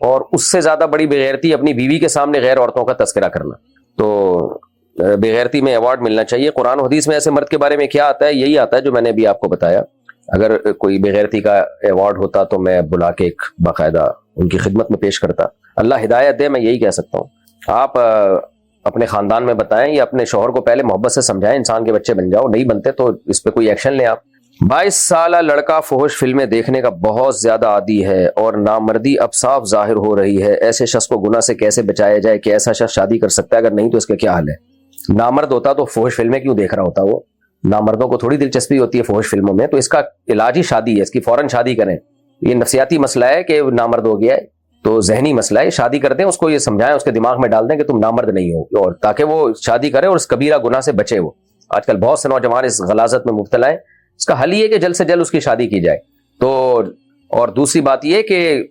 C: اور اس سے زیادہ بڑی بےغیرتی اپنی بیوی کے سامنے غیر عورتوں کا تذکرہ کرنا. تو بےغیرتی میں ایوارڈ ملنا چاہیے. قرآن و حدیث میں ایسے مرد کے بارے میں کیا آتا ہے؟ یہی آتا ہے جو میں نے ابھی آپ کو بتایا. اگر کوئی بےغیرتی کا ایوارڈ ہوتا تو میں بلا کے ایک باقاعدہ ان کی خدمت میں پیش کرتا. اللہ ہدایت دے, میں یہی کہہ سکتا ہوں. آپ اپنے خاندان میں بتائیں یا اپنے شوہر کو پہلے محبت سے سمجھائیں, انسان کے بچے بن جاؤ, نہیں بنتے تو اس پہ کوئی ایکشن لیں آپ. 22 سالہ لڑکا فحش فلمیں دیکھنے کا بہت زیادہ عادی ہے اور نامردی اب صاف ظاہر ہو رہی ہے. ایسے شخص کو گناہ سے کیسے بچایا جائے؟ کہ ایسا شخص شادی کر سکتا ہے؟ اگر نہیں تو اس کا کیا حل ہے؟ نامرد ہوتا تو فحش فلمیں کیوں دیکھ رہا ہوتا؟ وہ نامردوں کو تھوڑی دلچسپی ہوتی ہے فحش فلموں میں. تو اس کا علاج ہی شادی ہے, اس کی فوراً شادی کریں. یہ نفسیاتی مسئلہ ہے کہ نامرد ہو گیا ہے, تو ذہنی مسئلہ ہے. شادی کر دیں, اس کو یہ سمجھائیں, اس کے دماغ میں ڈال دیں کہ تم نامرد نہیں ہو, اور تاکہ وہ شادی کرے اور اس کبیرہ گناہ سے بچے. وہ آج کل بہت سے نوجوان اس غلاظت میں مبتلا ہیں. اس کا حل یہ ہے کہ جلد سے جلد اس کی شادی کی جائے. تو اور دوسری بات یہ کہ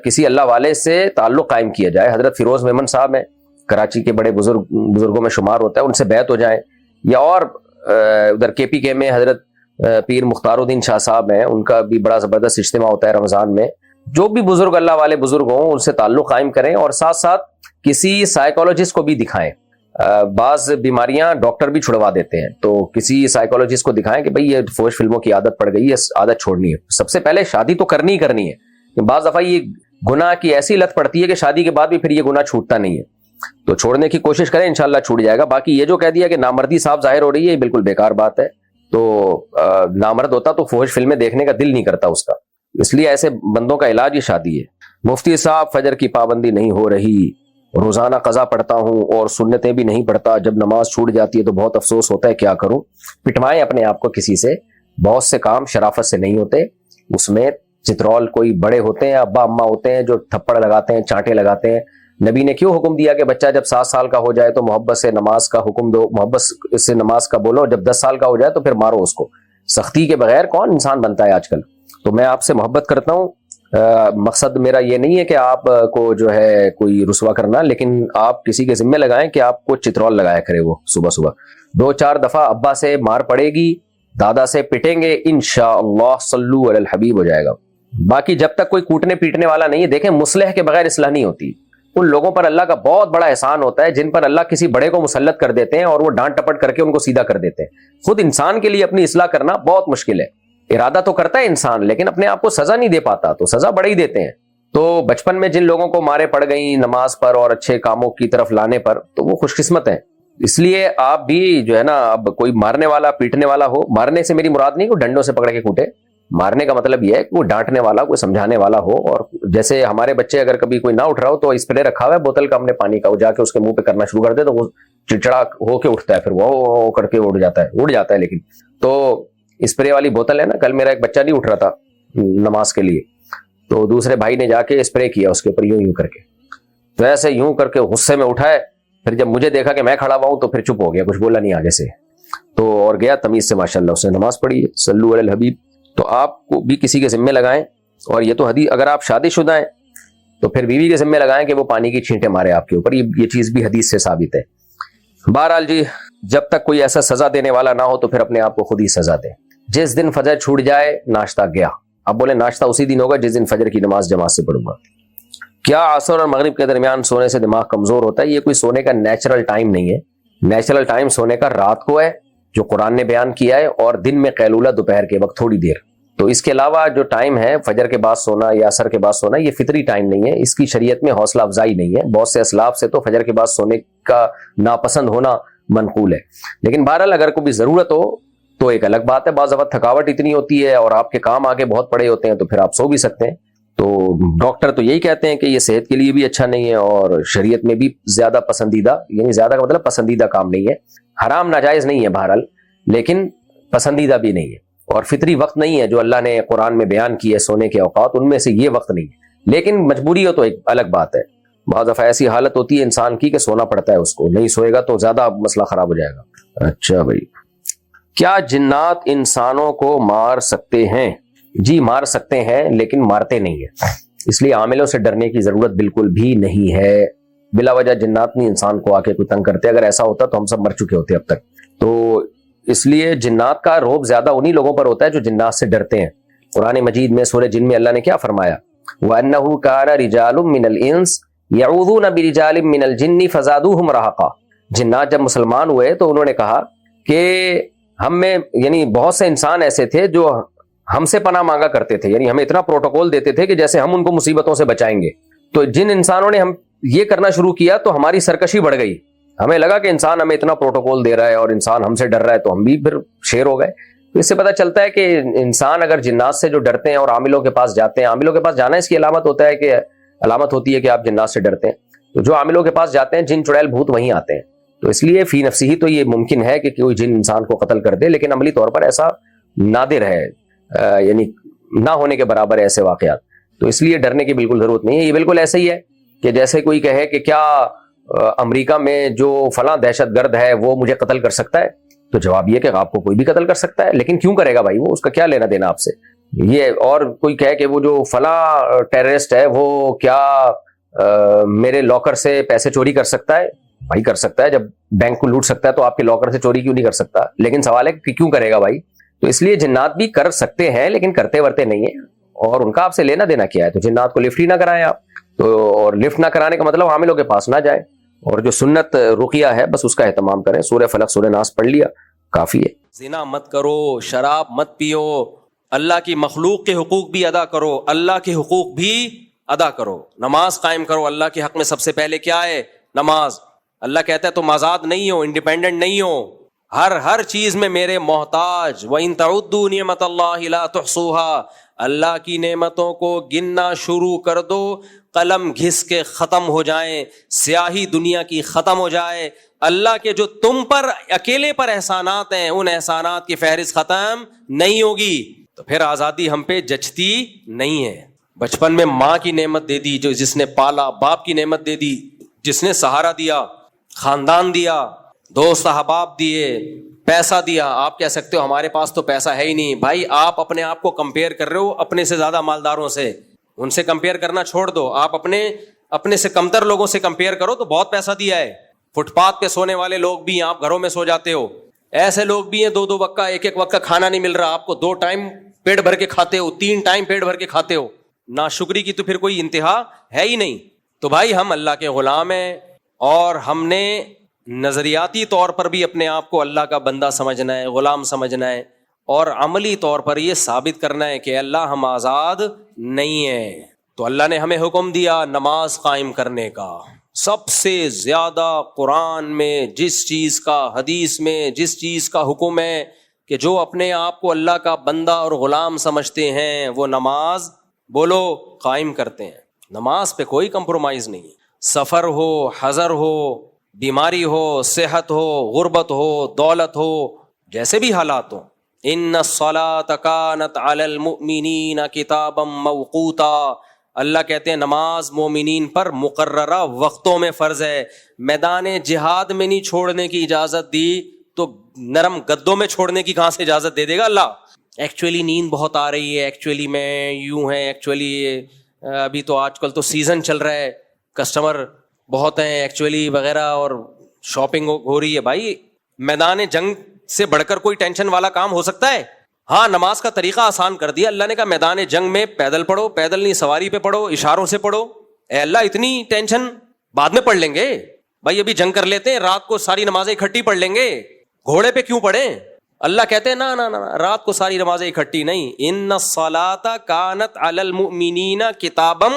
C: کسی اللہ والے سے تعلق قائم کیا جائے. حضرت فیروز میمن صاحب ہیں, کراچی کے بڑے بزرگوں میں شمار ہوتا ہے, ان سے بیعت ہو جائیں. یا اور ادھر KPK میں حضرت پیر مختار الدین شاہ صاحب ہیں, ان کا بھی بڑا زبردست اجتماع ہوتا ہے رمضان میں. جو بھی بزرگ اللہ والے بزرگ ہوں ان سے تعلق قائم کریں, اور ساتھ ساتھ کسی سائیکولوجسٹ کو بھی دکھائیں. بعض بیماریاں ڈاکٹر بھی چھڑوا دیتے ہیں, تو کسی سائیکولوجسٹ کو دکھائیں کہ بھئی یہ فحش فلموں کی عادت پڑ گئی ہے, عادت چھوڑنی ہے. سب سے پہلے شادی تو کرنی ہے. بعض دفعہ یہ گناہ کی ایسی لت پڑتی ہے کہ شادی کے بعد بھی پھر یہ گناہ چھوٹتا نہیں ہے. تو چھوڑنے کی کوشش کریں, انشاءاللہ چھوٹ جائے گا. باقی یہ جو کہہ دیا کہ نامردی صاف ظاہر ہو رہی ہے, یہ بالکل بیکار بات ہے. تو نامرد ہوتا تو فحش فلمیں دیکھنے کا دل نہیں کرتا اس کا. اس لیے ایسے بندوں کا علاج ہی شادی ہے. مفتی صاحب, فجر کی پابندی نہیں ہو رہی, روزانہ قضا پڑھتا ہوں اور سنتیں بھی نہیں پڑھتا. جب نماز چھوٹ جاتی ہے تو بہت افسوس ہوتا ہے, کیا کروں؟ پٹوائیں اپنے آپ کو کسی سے. بہت سے کام شرافت سے نہیں ہوتے. اس میں چترول کوئی بڑے ہوتے ہیں, ابا اما ہوتے ہیں جو تھپڑ لگاتے ہیں, چانٹے لگاتے ہیں. نبی نے کیوں حکم دیا کہ بچہ جب 7 سال کا ہو جائے تو محبت سے نماز کا حکم دو, محبت سے نماز کا بولو, جب 10 سال کا ہو جائے تو پھر مارو اس کو. سختی کے بغیر کون انسان بنتا ہے آج کل. تو میں آپ سے محبت کرتا ہوں, مقصد میرا یہ نہیں ہے کہ آپ کو جو ہے کوئی رسوا کرنا, لیکن آپ کسی کے ذمہ لگائیں کہ آپ کو چترول لگایا کرے وہ صبح صبح. 2-4 دفعہ ابا سے مار پڑے گی, دادا سے پٹیں گے, انشاءاللہ صلو علی الحبیب ہو جائے گا. باقی جب تک کوئی کوٹنے پیٹنے والا نہیں ہے, دیکھیں مصلح کے بغیر اصلاح نہیں ہوتی. ان لوگوں پر اللہ کا بہت بڑا احسان ہوتا ہے جن پر اللہ کسی بڑے کو مسلط کر دیتے ہیں اور وہ ڈانٹ ٹپٹ کر کے ان کو سیدھا کر دیتے ہیں. خود انسان کے لیے اپنی اصلاح کرنا بہت مشکل ہے. ارادہ تو کرتا ہے انسان لیکن اپنے آپ کو سزا نہیں دے پاتا, تو سزا بڑے ہی دیتے ہیں. تو بچپن میں جن لوگوں کو مارے پڑ گئی نماز پر اور اچھے کاموں کی طرف لانے پر, تو وہ خوش قسمت ہیں. اس لیے آپ بھی جو ہے نا, اب کوئی مارنے والا پیٹنے والا ہو, مارنے سے میری مراد نہیں کوئی ڈنڈوں سے پکڑ کے کوٹے, مارنے کا مطلب یہ ہے کہ وہ ڈانٹنے والا, کوئی سمجھانے والا ہو. اور جیسے ہمارے بچے اگر کبھی کوئی نہ اٹھ رہا ہو تو اسپرے رکھا ہوا ہے بوتل کا ہم نے پانی کا, وہ جا کے اس کے منہ پہ کرنا شروع کر دے تو وہ چڑچڑا ہو کے اٹھتا ہے, پھر وہ کر کے اڑ جاتا ہے. لیکن تو اسپرے والی بوتل ہے نا, کل میرا ایک بچہ نہیں اٹھ رہا تھا نماز کے لیے, تو دوسرے بھائی نے جا کے اسپرے کیا اس کے اوپر یوں کر کے, تو ایسے یوں کر کے غصے میں اٹھا ہے. پھر جب مجھے دیکھا کہ میں کھڑا ہوا ہوں تو پھر چپ ہو گیا, کچھ بولا نہیں آگے سے, تو اور گیا تمیز سے ماشاءاللہ اس نے نماز پڑھی ہے. صلو علی الحبیب. تو آپ کو بھی کسی کے ذمے لگائیں, اور یہ تو حدیث, اگر آپ شادی شدہ ہیں تو پھر بیوی کے ذمے لگائیں کہ وہ پانی کی چھینٹیں مارے آپ کے اوپر, یہ چیز بھی حدیث سے ثابت ہے. بہرحال جی, جب تک کوئی ایسا سزا دینے والا نہ ہو تو پھر اپنے آپ کو خود ہی سزا دیں. جس دن فجر چھوٹ جائے ناشتہ گیا. اب بولے ناشتہ اسی دن ہوگا جس دن فجر کی نماز جماعت سے پڑھوں گا. کیا عصر اور مغرب کے درمیان سونے سے دماغ کمزور ہوتا ہے؟ یہ کوئی سونے کا نیچرل ٹائم نہیں ہے. نیچرل ٹائم سونے کا رات کو ہے جو قرآن نے بیان کیا ہے, اور دن میں قیلولہ دوپہر کے وقت تھوڑی دیر. تو اس کے علاوہ جو ٹائم ہے فجر کے بعد سونا یا عصر کے بعد سونا, یہ فطری ٹائم نہیں ہے, اس کی شریعت میں حوصلہ افزائی نہیں ہے. بہت سے اسلاف سے تو فجر کے بعد سونے کا ناپسند ہونا منقول ہے. لیکن بہرحال اگر کوئی ضرورت ہو تو ایک الگ بات ہے. بعض وقت تھکاوٹ اتنی ہوتی ہے اور آپ کے کام آگے بہت پڑے ہوتے ہیں تو پھر آپ سو بھی سکتے ہیں. تو ڈاکٹر تو یہی کہتے ہیں کہ یہ صحت کے لیے بھی اچھا نہیں ہے اور شریعت میں بھی زیادہ پسندیدہ, یعنی زیادہ کا مطلب پسندیدہ کام نہیں ہے. حرام ناجائز نہیں ہے بہرحال, لیکن پسندیدہ بھی نہیں ہے. اور فطری وقت نہیں ہے جو اللہ نے قرآن میں بیان کی ہے سونے کے اوقات, ان میں سے یہ وقت نہیں ہے. لیکن مجبوری ہو تو ایک الگ بات ہے. بعض دفعہ ایسی حالت ہوتی ہے انسان کی کہ سونا پڑتا ہے اس کو, نہیں سوئے گا تو زیادہ مسئلہ خراب ہو جائے گا. اچھا بھائی, کیا جنات انسانوں کو مار سکتے ہیں؟ جی مار سکتے ہیں, لیکن مارتے نہیں ہیں. اس لیے عاملوں سے ڈرنے کی ضرورت بالکل بھی نہیں ہے. بلا وجہ جنات نہیں انسان کو آ کے کوئی تنگ کرتے. اگر ایسا ہوتا تو ہم سب مر چکے ہوتے اب تک. تو اس لیے جنات کا رعب زیادہ انہی لوگوں پر ہوتا ہے جو جنات سے ڈرتے ہیں. قرآن مجید میں سورہ جن میں اللہ نے کیا فرمایا؟ وَأَنَّهُ كَانَ رِجَالٌ مِّنَ الْإِنسِ يَعُوذُونَ بِرِجَالٍ مِّنَ الْجِنِّ فَزَادُوهُمْ رَهَقًا. جنات جب مسلمان ہوئے تو انہوں نے کہا کہ ہم میں, یعنی بہت سے انسان ایسے تھے جو ہم سے پناہ مانگا کرتے تھے, یعنی ہمیں اتنا پروٹوکول دیتے تھے کہ جیسے ہم ان کو مصیبتوں سے بچائیں گے. تو جن انسانوں نے ہم یہ کرنا شروع کیا تو ہماری سرکشی بڑھ گئی. ہمیں لگا کہ انسان ہمیں اتنا پروٹوکول دے رہا ہے اور انسان ہم سے ڈر رہا ہے, تو ہم بھی پھر شیر ہو گئے. تو اس سے پتہ چلتا ہے کہ انسان اگر جنات سے جو ڈرتے ہیں اور عاملوں کے پاس جاتے ہیں, عاملوں کے پاس جانا اس کی علامت ہوتی ہے کہ آپ جنات سے ڈرتے ہیں. تو جو عاملوں کے پاس جاتے ہیں جن چڑیل بھوت وہیں آتے ہیں. تو اس لیے فی نفسی ہی تو یہ ممکن ہے کہ کوئی جن انسان کو قتل کر دے, لیکن عملی طور پر ایسا نادر ہے, یعنی نہ ہونے کے برابر ہے ایسے واقعات. تو اس لیے ڈرنے کی بالکل ضرورت نہیں ہے. یہ بالکل ایسے ہی ہے کہ جیسے کوئی کہے کہ کیا امریکہ میں جو فلاں دہشت گرد ہے وہ مجھے قتل کر سکتا ہے, تو جواب یہ کہ آپ کو کوئی بھی قتل کر سکتا ہے, لیکن کیوں کرے گا بھائی, وہ اس کا کیا لینا دینا آپ سے. یہ اور کوئی کہے کہ وہ جو فلاں ٹیررسٹ ہے وہ کیا میرے لاکر سے پیسے چوری کر سکتا ہے, بھائی کر سکتا ہے. جب بینک کو لوٹ سکتا ہے تو آپ کے لاکر سے چوری کیوں نہیں کر سکتا؟ لیکن سوال ہے کہ کیوں کرے گا بھائی. تو اس لیے جنات بھی کر سکتے ہیں لیکن کرتے ورتے نہیں ہیں, اور ان کا آپ سے لینا دینا کیا ہے. تو جنات کو لفٹ ہی نہ کرائیں آپ, تو اور لفٹ نہ کرانے کا مطلب عاملوں کے پاس نہ جائیں, اور جو سنت رقیہ ہے بس اس کا اہتمام کریں. سورہ فلق سورہ ناس پڑھ لیا کافی ہے.
A: زنا مت کرو, شراب مت پیو, اللہ کی مخلوق کے حقوق بھی ادا کرو, اللہ کے حقوق بھی ادا کرو, نماز قائم کرو. اللہ کے حق میں سب سے پہلے کیا ہے؟ نماز. اللہ کہتا ہے تم آزاد نہیں ہو, انڈیپینڈنٹ نہیں ہو, ہر چیز میں میرے محتاج. وَإِن تَعُدُّوا نِعْمَتَ اللَّهِ لَا تُحْصُوهَا. اللہ کی نعمتوں کو گننا شروع کر دو, قلم گھس کے ختم ہو جائیں, سیاہی دنیا کی ختم ہو جائے. اللہ کے جو تم پر اکیلے پر احسانات ہیں ان احسانات کی فہرست ختم نہیں ہوگی, تو پھر آزادی ہم پہ جچتی نہیں ہے.
D: بچپن میں ماں کی نعمت دے دی، جو جس نے پالا، باپ کی نعمت دے دی جس نے سہارا دیا، خاندان دیا، دوست احباب دیے، پیسہ دیا. آپ کہہ سکتے ہو ہمارے پاس تو پیسہ ہے ہی نہیں. بھائی آپ اپنے آپ کو کمپیئر کر رہے ہو اپنے سے زیادہ مالداروں سے. ان سے کمپیئر کرنا چھوڑ دو، آپ اپنے سے کمتر لوگوں سے کمپیئر کرو تو بہت پیسہ دیا ہے. فٹ پاتھ پہ سونے والے لوگ بھی ہیں، آپ گھروں میں سو جاتے ہو. ایسے لوگ بھی ہیں 2 وقت کا، 1 وقت کا کھانا نہیں مل رہا آپ کو، 2 ٹائم پیٹ بھر کے کھاتے ہو، 3 ٹائم پیٹ بھر کے کھاتے ہو. ناشکری کی تو پھر کوئی انتہا ہے ہی نہیں. تو بھائی ہم اللہ کے غلام ہیں، اور ہم نے نظریاتی طور پر بھی اپنے آپ کو اللہ کا بندہ سمجھنا ہے، غلام سمجھنا ہے، اور عملی طور پر یہ ثابت کرنا ہے کہ اللہ ہم آزاد نہیں ہیں. تو اللہ نے ہمیں حکم دیا نماز قائم کرنے کا. سب سے زیادہ قرآن میں جس چیز کا، حدیث میں جس چیز کا حکم ہے کہ جو اپنے آپ کو اللہ کا بندہ اور غلام سمجھتے ہیں وہ نماز بولو قائم کرتے ہیں. نماز پہ کوئی کمپرومائز نہیں. سفر ہو، حضر ہو، بیماری ہو، صحت ہو، غربت ہو، دولت ہو، جیسے بھی حالات ہوں. ان الصلاۃ کانت علی المؤمنین کتابا موقوتا. اللہ کہتے ہیں نماز مومنین پر مقررہ وقتوں میں فرض ہے. میدان جہاد میں نہیں چھوڑنے کی اجازت دی تو نرم گدوں میں چھوڑنے کی کہاں سے اجازت دے گا اللہ؟ ایکچولی نیند بہت آ رہی ہے، ایکچولی میں یوں ہے، ایکچولی ابھی تو آج کل تو سیزن چل رہا ہے، کسٹمر بہت ہیں ایکچولی وغیرہ، اور شاپنگ ہو رہی ہے. بھائی میدان جنگ سے بڑھ کر کوئی ٹینشن والا کام ہو سکتا ہے؟ ہاں نماز کا طریقہ آسان کر دیا اللہ نے. کہا میدان جنگ میں پیدل پڑھو، پیدل نہیں سواری پہ پڑھو، اشاروں سے پڑھو. اے اللہ اتنی ٹینشن بعد میں پڑھ لیں گے بھائی، ابھی جنگ کر لیتے ہیں، رات کو ساری نمازیں اکٹھی پڑھ لیں گے. گھوڑے پہ کیوں پڑھیں؟ اللہ کہتے ہیں نا نا نا رات کو ساری نمازیں اکٹھی نہیں. ان الصلاۃ کانت علی المؤمنین کتابا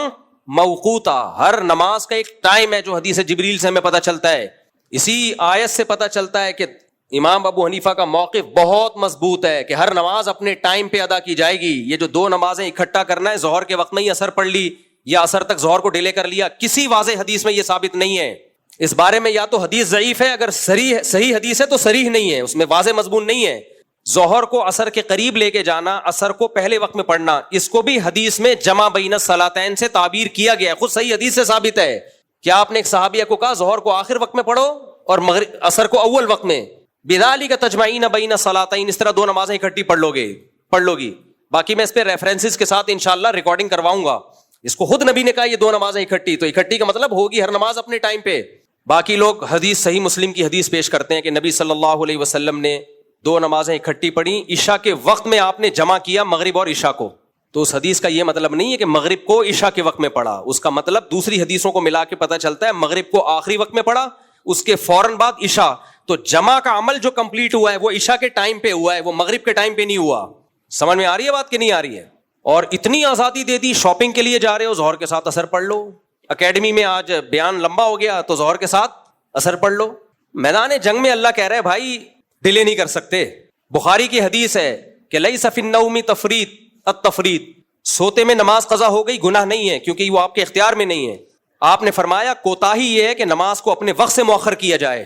D: موقوتا. ہر نماز کا ایک ٹائم ہے جو حدیث جبریل سے ہمیں پتہ چلتا ہے. اسی آیت سے پتہ چلتا ہے کہ امام ابو حنیفہ کا موقف بہت مضبوط ہے کہ ہر نماز اپنے ٹائم پہ ادا کی جائے گی. یہ جو 2 نمازیں اکٹھا کرنا ہے، ظہر کے وقت میں ہی اثر پڑھ لی یا اثر تک ظہر کو ڈیلے کر لیا، کسی واضح حدیث میں یہ ثابت نہیں ہے. اس بارے میں یا تو حدیث ضعیف ہے، اگر صحیح حدیث ہے تو صریح نہیں ہے، اس میں واضح مضمون نہیں ہے. ظہر کو عصر کے قریب لے کے جانا، عصر کو پہلے وقت میں پڑھنا، اس کو بھی حدیث میں جمع بین الصلاتین سے تعبیر کیا گیا ہے، خود صحیح حدیث سے ثابت ہے. کیا آپ نے ایک صحابیہ کو کہا ظہر کو آخر وقت میں پڑھو اور عصر کو اول وقت میں؟ بذالک تجمعین بین الصلاتین، اس طرح 2 نمازیں اکٹھی پڑھ لو گی. باقی میں اس پہ ریفرنسز کے ساتھ انشاءاللہ ریکارڈنگ کرواؤں گا. اس کو خود نبی نے کہا یہ 2 نمازیں اکٹھی، تو اکٹھی کا مطلب ہوگی ہر نماز اپنے ٹائم پہ. باقی لوگ حدیث صحیح مسلم کی حدیث پیش کرتے ہیں کہ نبی صلی اللہ علیہ وسلم نے 2 نمازیں اکٹھی پڑھی، عشاء کے وقت میں آپ نے جمع کیا مغرب اور عشاء کو. تو اس حدیث کا یہ مطلب نہیں ہے کہ مغرب کو عشاء کے وقت میں پڑھا. اس کا مطلب دوسری حدیثوں کو ملا کے پتہ چلتا ہے مغرب کو آخری وقت میں پڑھا، اس کے فوراً بعد عشاء. تو جمع کا عمل جو کمپلیٹ ہوا ہے وہ عشاء کے ٹائم پہ ہوا ہے، وہ مغرب کے ٹائم پہ نہیں ہوا. سمجھ میں آ رہی ہے بات کہ نہیں آ رہی ہے؟ اور اتنی آزادی دے دی، شاپنگ کے لیے جا رہے ہو ظہر کے ساتھ اثر پڑھ لو. اکیڈمی میں آج بیان لمبا ہو گیا تو ظہر کے ساتھ اثر پڑھ لو. میدان جنگ میں اللہ کہہ رہے بھائی ڈیلے نہیں کر سکتے. بخاری کی حدیث ہے کہ لیس فی النوم تفریط التفریط، سوتے میں نماز قضا ہو گئی گناہ نہیں ہے کیونکہ وہ آپ کے اختیار میں نہیں ہے. آپ نے فرمایا کوتاہی یہ ہے کہ نماز کو اپنے وقت سے مؤخر کیا جائے.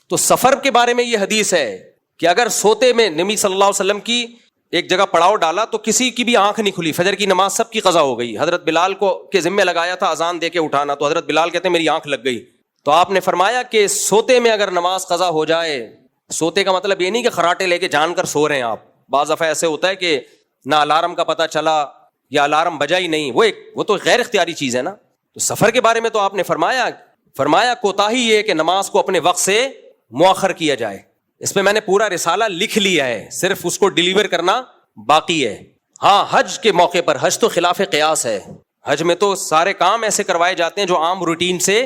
D: تو سفر کے بارے میں یہ حدیث ہے کہ اگر سوتے میں نبی صلی اللہ علیہ وسلم کی ایک جگہ پڑاؤ ڈالا تو کسی کی بھی آنکھ نہیں کھلی، فجر کی نماز سب کی قضا ہو گئی. حضرت بلال کو کے ذمہ لگایا تھا اذان دے کے اٹھانا، تو حضرت بلال کہتے ہیں میری آنکھ لگ گئی. تو آپ نے فرمایا کہ سوتے میں اگر نماز قضا ہو جائے، سوتے کا مطلب یہ نہیں کہ خراٹے لے کے جان کر سو رہے ہیں آپ. بعض دفعہ ایسے ہوتا ہے کہ نہ الارم کا پتہ چلا یا الارم بجا ہی نہیں، وہ تو غیر اختیاری چیز ہے نا. تو سفر کے بارے میں تو آپ نے فرمایا کوتاہی یہ کہ نماز کو اپنے وقت سے مؤخر کیا جائے. اس پہ میں نے پورا رسالہ لکھ لیا ہے، صرف اس کو ڈیلیور کرنا باقی ہے. ہاں حج کے موقع پر، حج تو خلاف قیاس ہے، حج میں تو سارے کام ایسے کروائے جاتے ہیں جو عام روٹین سے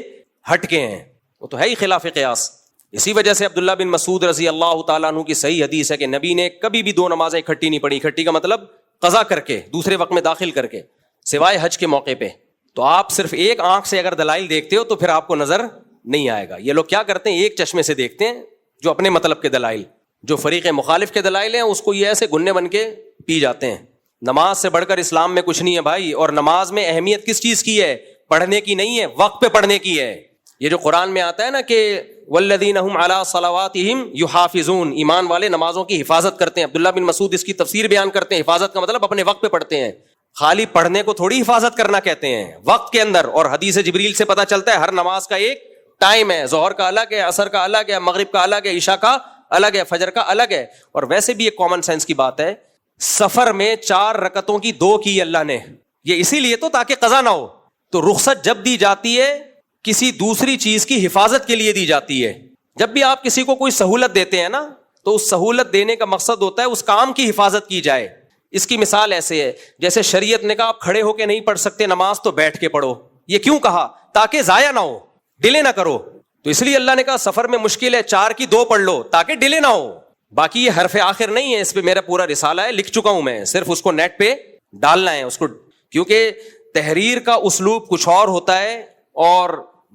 D: ہٹ کے ہیں، وہ تو ہے ہی خلاف قیاس. اسی وجہ سے عبداللہ بن مسعود رضی اللہ تعالیٰ عنہ کی صحیح حدیث ہے کہ نبی نے کبھی بھی 2 نمازیں اکٹھی نہیں پڑھی. اکٹھی کا مطلب قضا کر کے دوسرے وقت میں داخل کر کے، سوائے حج کے موقع پہ. تو آپ صرف ایک آنکھ سے اگر دلائل دیکھتے ہو تو پھر آپ کو نظر نہیں آئے گا. یہ لوگ کیا کرتے ہیں، ایک چشمے سے دیکھتے ہیں جو اپنے مطلب کے دلائل، جو فریق مخالف کے دلائل ہیں اس کو یہ ایسے گنے بن کے پی جاتے ہیں. نماز سے بڑھ کر اسلام میں کچھ نہیں ہے بھائی. اور نماز میں اہمیت کس چیز کی ہے؟ پڑھنے کی نہیں ہے، وقت پہ پڑھنے کی ہے. یہ جو قرآن میں آتا ہے نا کہ والذین هم علی صلواتہم یحافظون، ایمان والے نمازوں کی حفاظت کرتے ہیں. عبداللہ بن مسعود اس کی تفسیر بیان کرتے ہیں، حفاظت کا مطلب اپنے وقت پہ پڑھتے ہیں. خالی پڑھنے کو تھوڑی حفاظت کرنا کہتے ہیں، وقت کے اندر. اور حدیث جبریل سے پتہ چلتا ہے ہر نماز کا ایک ٹائم ہے، ظہر کا الگ ہے، عصر کا الگ ہے، مغرب کا الگ ہے، عشاء کا الگ ہے، فجر کا الگ ہے. اور ویسے بھی ایک کامن سینس کی بات ہے، سفر میں 4 رکعتوں کی 2 کی اللہ نے، یہ اسی لیے تو تاکہ قضا نہ ہو. تو رخصت جب دی جاتی ہے کسی دوسری چیز کی حفاظت کے لیے دی جاتی ہے. جب بھی آپ کسی کو کوئی سہولت دیتے ہیں نا تو اس سہولت دینے کا مقصد ہوتا ہے اس کام کی حفاظت کی جائے. اس کی مثال ایسے ہے جیسے شریعت نے کہا آپ کھڑے ہو کے نہیں پڑھ سکتے نماز تو بیٹھ کے پڑھو. یہ کیوں کہا؟ تاکہ ضائع نہ ہو، ڈیلے نہ کرو. تو اس لیے اللہ نے کہا سفر میں مشکل ہے 4 کی 2 پڑھ لو تاکہ ڈیلے نہ ہو. باقی یہ حرف آخر نہیں ہے، اس پہ میرا پورا رسالہ ہے، لکھ چکا ہوں میں، صرف اس کو نیٹ پہ ڈالنا ہے اس کو. کیونکہ تحریر کا اسلوب کچھ اور ہوتا ہے اور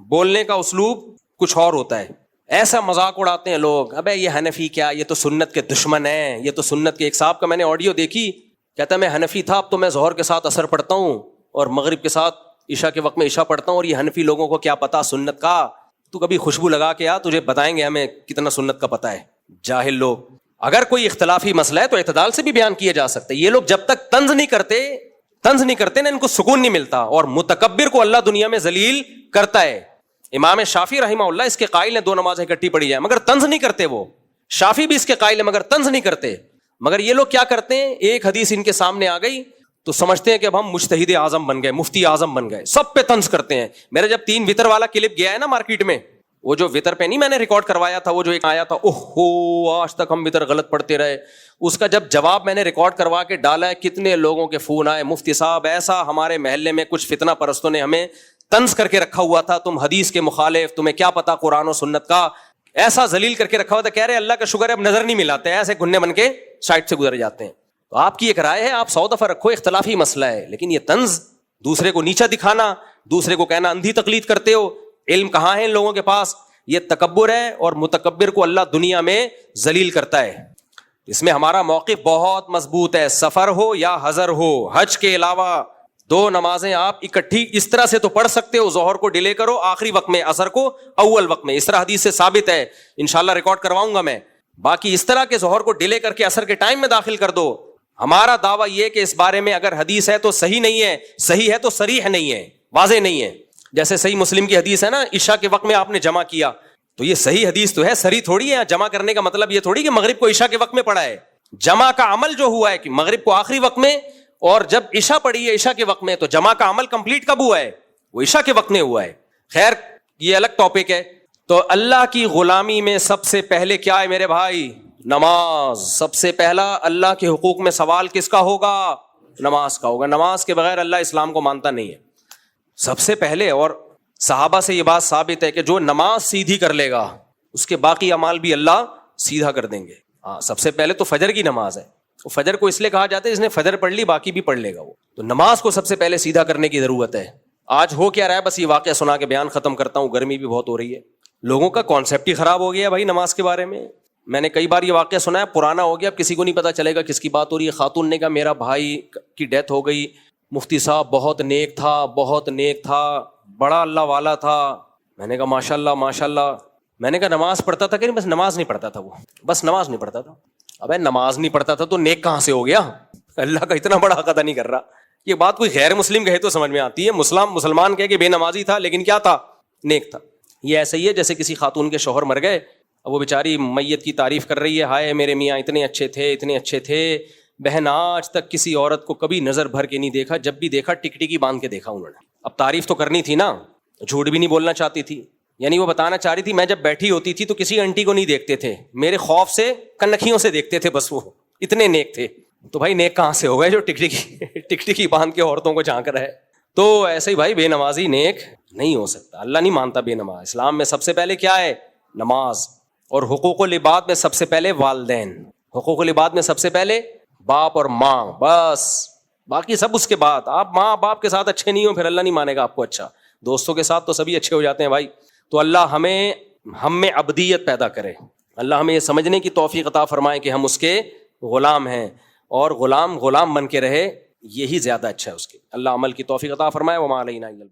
D: بولنے کا اسلوب کچھ اور ہوتا ہے. ایسا مذاق اڑاتے ہیں لوگ، ابے یہ حنفی کیا، یہ تو سنت کے دشمن ہیں، یہ تو سنت کے. ایک صاحب کا میں نے آڈیو دیکھی، کہتا ہے میں حنفی تھا، اب تو میں ظہر کے ساتھ عصر پڑھتا ہوں اور مغرب کے ساتھ عشاء کے وقت میں عشاء پڑھتا ہوں، اور یہ حنفی لوگوں کو کیا پتا سنت کا. تو کبھی خوشبو لگا کے آ، تجھے بتائیں گے ہمیں کتنا سنت کا پتہ ہے. جاہل لوگ. اگر کوئی اختلافی مسئلہ ہے تو اعتدال سے بھی بیان کیا جا سکتا ہے. یہ لوگ جب تک طنز نہیں کرتے نا ان کو سکون نہیں ملتا. اور متکبر کو اللہ دنیا میں ذلیل کرتا ہے. امام شافعی رحمہ اللہ اس کے قائل ہیں 2 نمازیں اکٹھی پڑھی جائیں، مگر طنز نہیں کرتے. وہ شافعی بھی اس کے قائل ہیں مگر طنز نہیں کرتے. مگر یہ لوگ کیا کرتے ہیں، ایک حدیث ان کے سامنے آ گئی تو سمجھتے ہیں کہ اب ہم مجتہد اعظم بن گئے، مفتی اعظم بن گئے، سب پہ طنز کرتے ہیں. میرا جب 3 وطر والا کلپ گیا ہے نا مارکیٹ میں، وہ جو وطر پہ نہیں میں نے ریکارڈ کروایا تھا، وہ جو ایک آیا تھا اوہو آج تک ہم وطر غلط پڑھتے رہے، اس کا جب جواب میں نے ریکارڈ کروا کے ڈالا ہے، کتنے لوگوں کے فون آئے، مفتی صاحب ایسا ہمارے محلے میں کچھ فتنہ پرستوں نے ہمیں طنز کر کے رکھا ہوا تھا، تم حدیث کے مخالف، تمہیں کیا پتا قرآن و سنت کا، ایسا ذلیل کر کے رکھا ہوا تھا. کہہ رہے اللہ کا شکر ہے اب نظر نہیں ملاتے، ایسے گھننے بن کے سائڈ سے گزر جاتے ہیں. تو آپ کی ایک رائے ہے، آپ 100 دفعہ رکھو، اختلافی مسئلہ ہے، لیکن یہ طنز، دوسرے کو نیچا دکھانا، دوسرے کو کہنا اندھی تقلید کرتے ہو، علم کہاں ہے ان لوگوں کے پاس، یہ تکبر ہے. اور متکبر کو اللہ دنیا میں ذلیل کرتا ہے. اس میں ہمارا موقف بہت مضبوط ہے، سفر ہو یا حضر ہو. حج کے علاوہ 2 نمازیں آپ اکٹھی اس طرح سے تو پڑھ سکتے ہو، ظہر کو ڈیلے کرو آخری وقت میں، عصر کو اول وقت میں، اس طرح حدیث سے ثابت ہے، انشاءاللہ ریکارڈ کرواؤں گا میں. باقی اس طرح کے ظہر کو ڈیلے کر کے عصر کے ٹائم میں داخل کر دو. ہمارا دعویٰ یہ کہ اس بارے میں اگر حدیث ہے تو صحیح نہیں ہے، صحیح ہے تو صریح نہیں ہے، واضح نہیں ہے. جیسے صحیح مسلم کی حدیث ہے نا، عشاء کے وقت میں آپ نے جمع کیا، تو یہ صحیح حدیث تو ہے، صریح تھوڑی ہے. جمع کرنے کا مطلب یہ تھوڑی کہ مغرب کو عشاء کے وقت میں پڑھا ہے. جمع کا عمل جو ہوا ہے کہ مغرب کو آخری وقت میں، اور جب عشاء پڑھی ہے عشاء کے وقت میں، تو جمع کا عمل کمپلیٹ کب ہوا ہے؟ وہ عشاء کے وقت میں ہوا ہے. خیر یہ الگ ٹاپک ہے. تو اللہ کی غلامی میں سب سے پہلے کیا ہے میرے بھائی؟ نماز. سب سے پہلا اللہ کے حقوق میں سوال کس کا ہوگا؟ نماز کا ہوگا. نماز کے بغیر اللہ اسلام کو مانتا نہیں ہے سب سے پہلے. اور صحابہ سے یہ بات ثابت ہے کہ جو نماز سیدھی کر لے گا اس کے باقی اعمال بھی اللہ سیدھا کر دیں گے. ہاں سب سے پہلے تو فجر کی نماز ہے. فجر کو اس لیے کہا جاتا ہے جس نے فجر پڑھ لی باقی بھی پڑھ لے گا وہ. تو نماز کو سب سے پہلے سیدھا کرنے کی ضرورت ہے. آج ہو کیا رہا ہے، بس یہ واقعہ سنا کے بیان ختم کرتا ہوں. گرمی بھی بہت ہو رہی ہے، لوگوں کا کانسیپٹ ہی خراب ہو گیا بھائی نماز کے بارے میں. میں نے کئی بار یہ واقعہ سنا ہے، پرانا ہو گیا، اب کسی کو نہیں پتا چلے گا کس کی بات ہو رہی ہے. خاتون نے کہا میرا بھائی کی ڈیتھ ہو گئی، مفتی صاحب بہت نیک تھا، بہت نیک تھا، بڑا اللہ والا تھا. میں نے کہا ماشاء اللہ ماشاء اللہ. میں نے کہا نماز پڑھتا تھا کہ نہیں؟ بس نماز نہیں پڑھتا تھا وہ، بس نماز نہیں پڑھتا تھا. ابے نماز نہیں پڑھتا تھا تو نیک کہاں سے ہو گیا؟ اللہ کا اتنا بڑا حق ادا نہیں کر رہا. یہ بات کوئی غیر مسلم کہے تو سمجھ میں آتی ہے، مسلمان کہے کہ بے نمازی تھا لیکن کیا تھا؟ نیک تھا. یہ ایسا ہی ہے جیسے کسی خاتون کے شوہر مر گئے، اب وہ بیچاری میت کی تعریف کر رہی ہے، ہائے میرے میاں اتنے اچھے تھے اتنے اچھے تھے. بہن آج تک کسی عورت کو کبھی نظر بھر کے نہیں دیکھا، جب بھی دیکھا ٹکٹکی باندھ کے دیکھا انہوں نے. اب تعریف تو کرنی تھی نا، جھوٹ بھی نہیں بولنا چاہتی تھی. یعنی وہ بتانا چاہ رہی تھی میں جب بیٹھی ہوتی تھی تو کسی آنٹی کو نہیں دیکھتے تھے، میرے خوف سے کنکھیوں سے دیکھتے تھے، بس وہ اتنے نیک تھے. تو بھائی نیک کہاں سے ہو گئے جو ٹکٹکی باندھ کے عورتوں کو جھانک رہا ہے؟ تو ایسے ہی بھائی بے نمازی نیک نہیں ہو سکتا، اللہ نہیں مانتا بے نماز. اسلام میں سب سے پہلے کیا ہے؟ نماز. اور حقوق العباد میں سب سے پہلے والدین. حقوق العباد میں سب سے پہلے باپ اور ماں، بس باقی سب اس کے بعد. آپ ماں باپ کے ساتھ اچھے نہیں ہو پھر اللہ نہیں مانے گا آپ کو اچھا. دوستوں کے ساتھ تو سبھی اچھے ہو جاتے ہیں بھائی. تو اللہ ہم میں عبدیت پیدا کرے، اللہ ہمیں یہ سمجھنے کی توفیق عطا فرمائے کہ ہم اس کے غلام ہیں، اور غلام بن کے رہے، یہی زیادہ اچھا ہے اس کے. اللہ عمل کی توفیق عطا فرمائے. وما علینا الا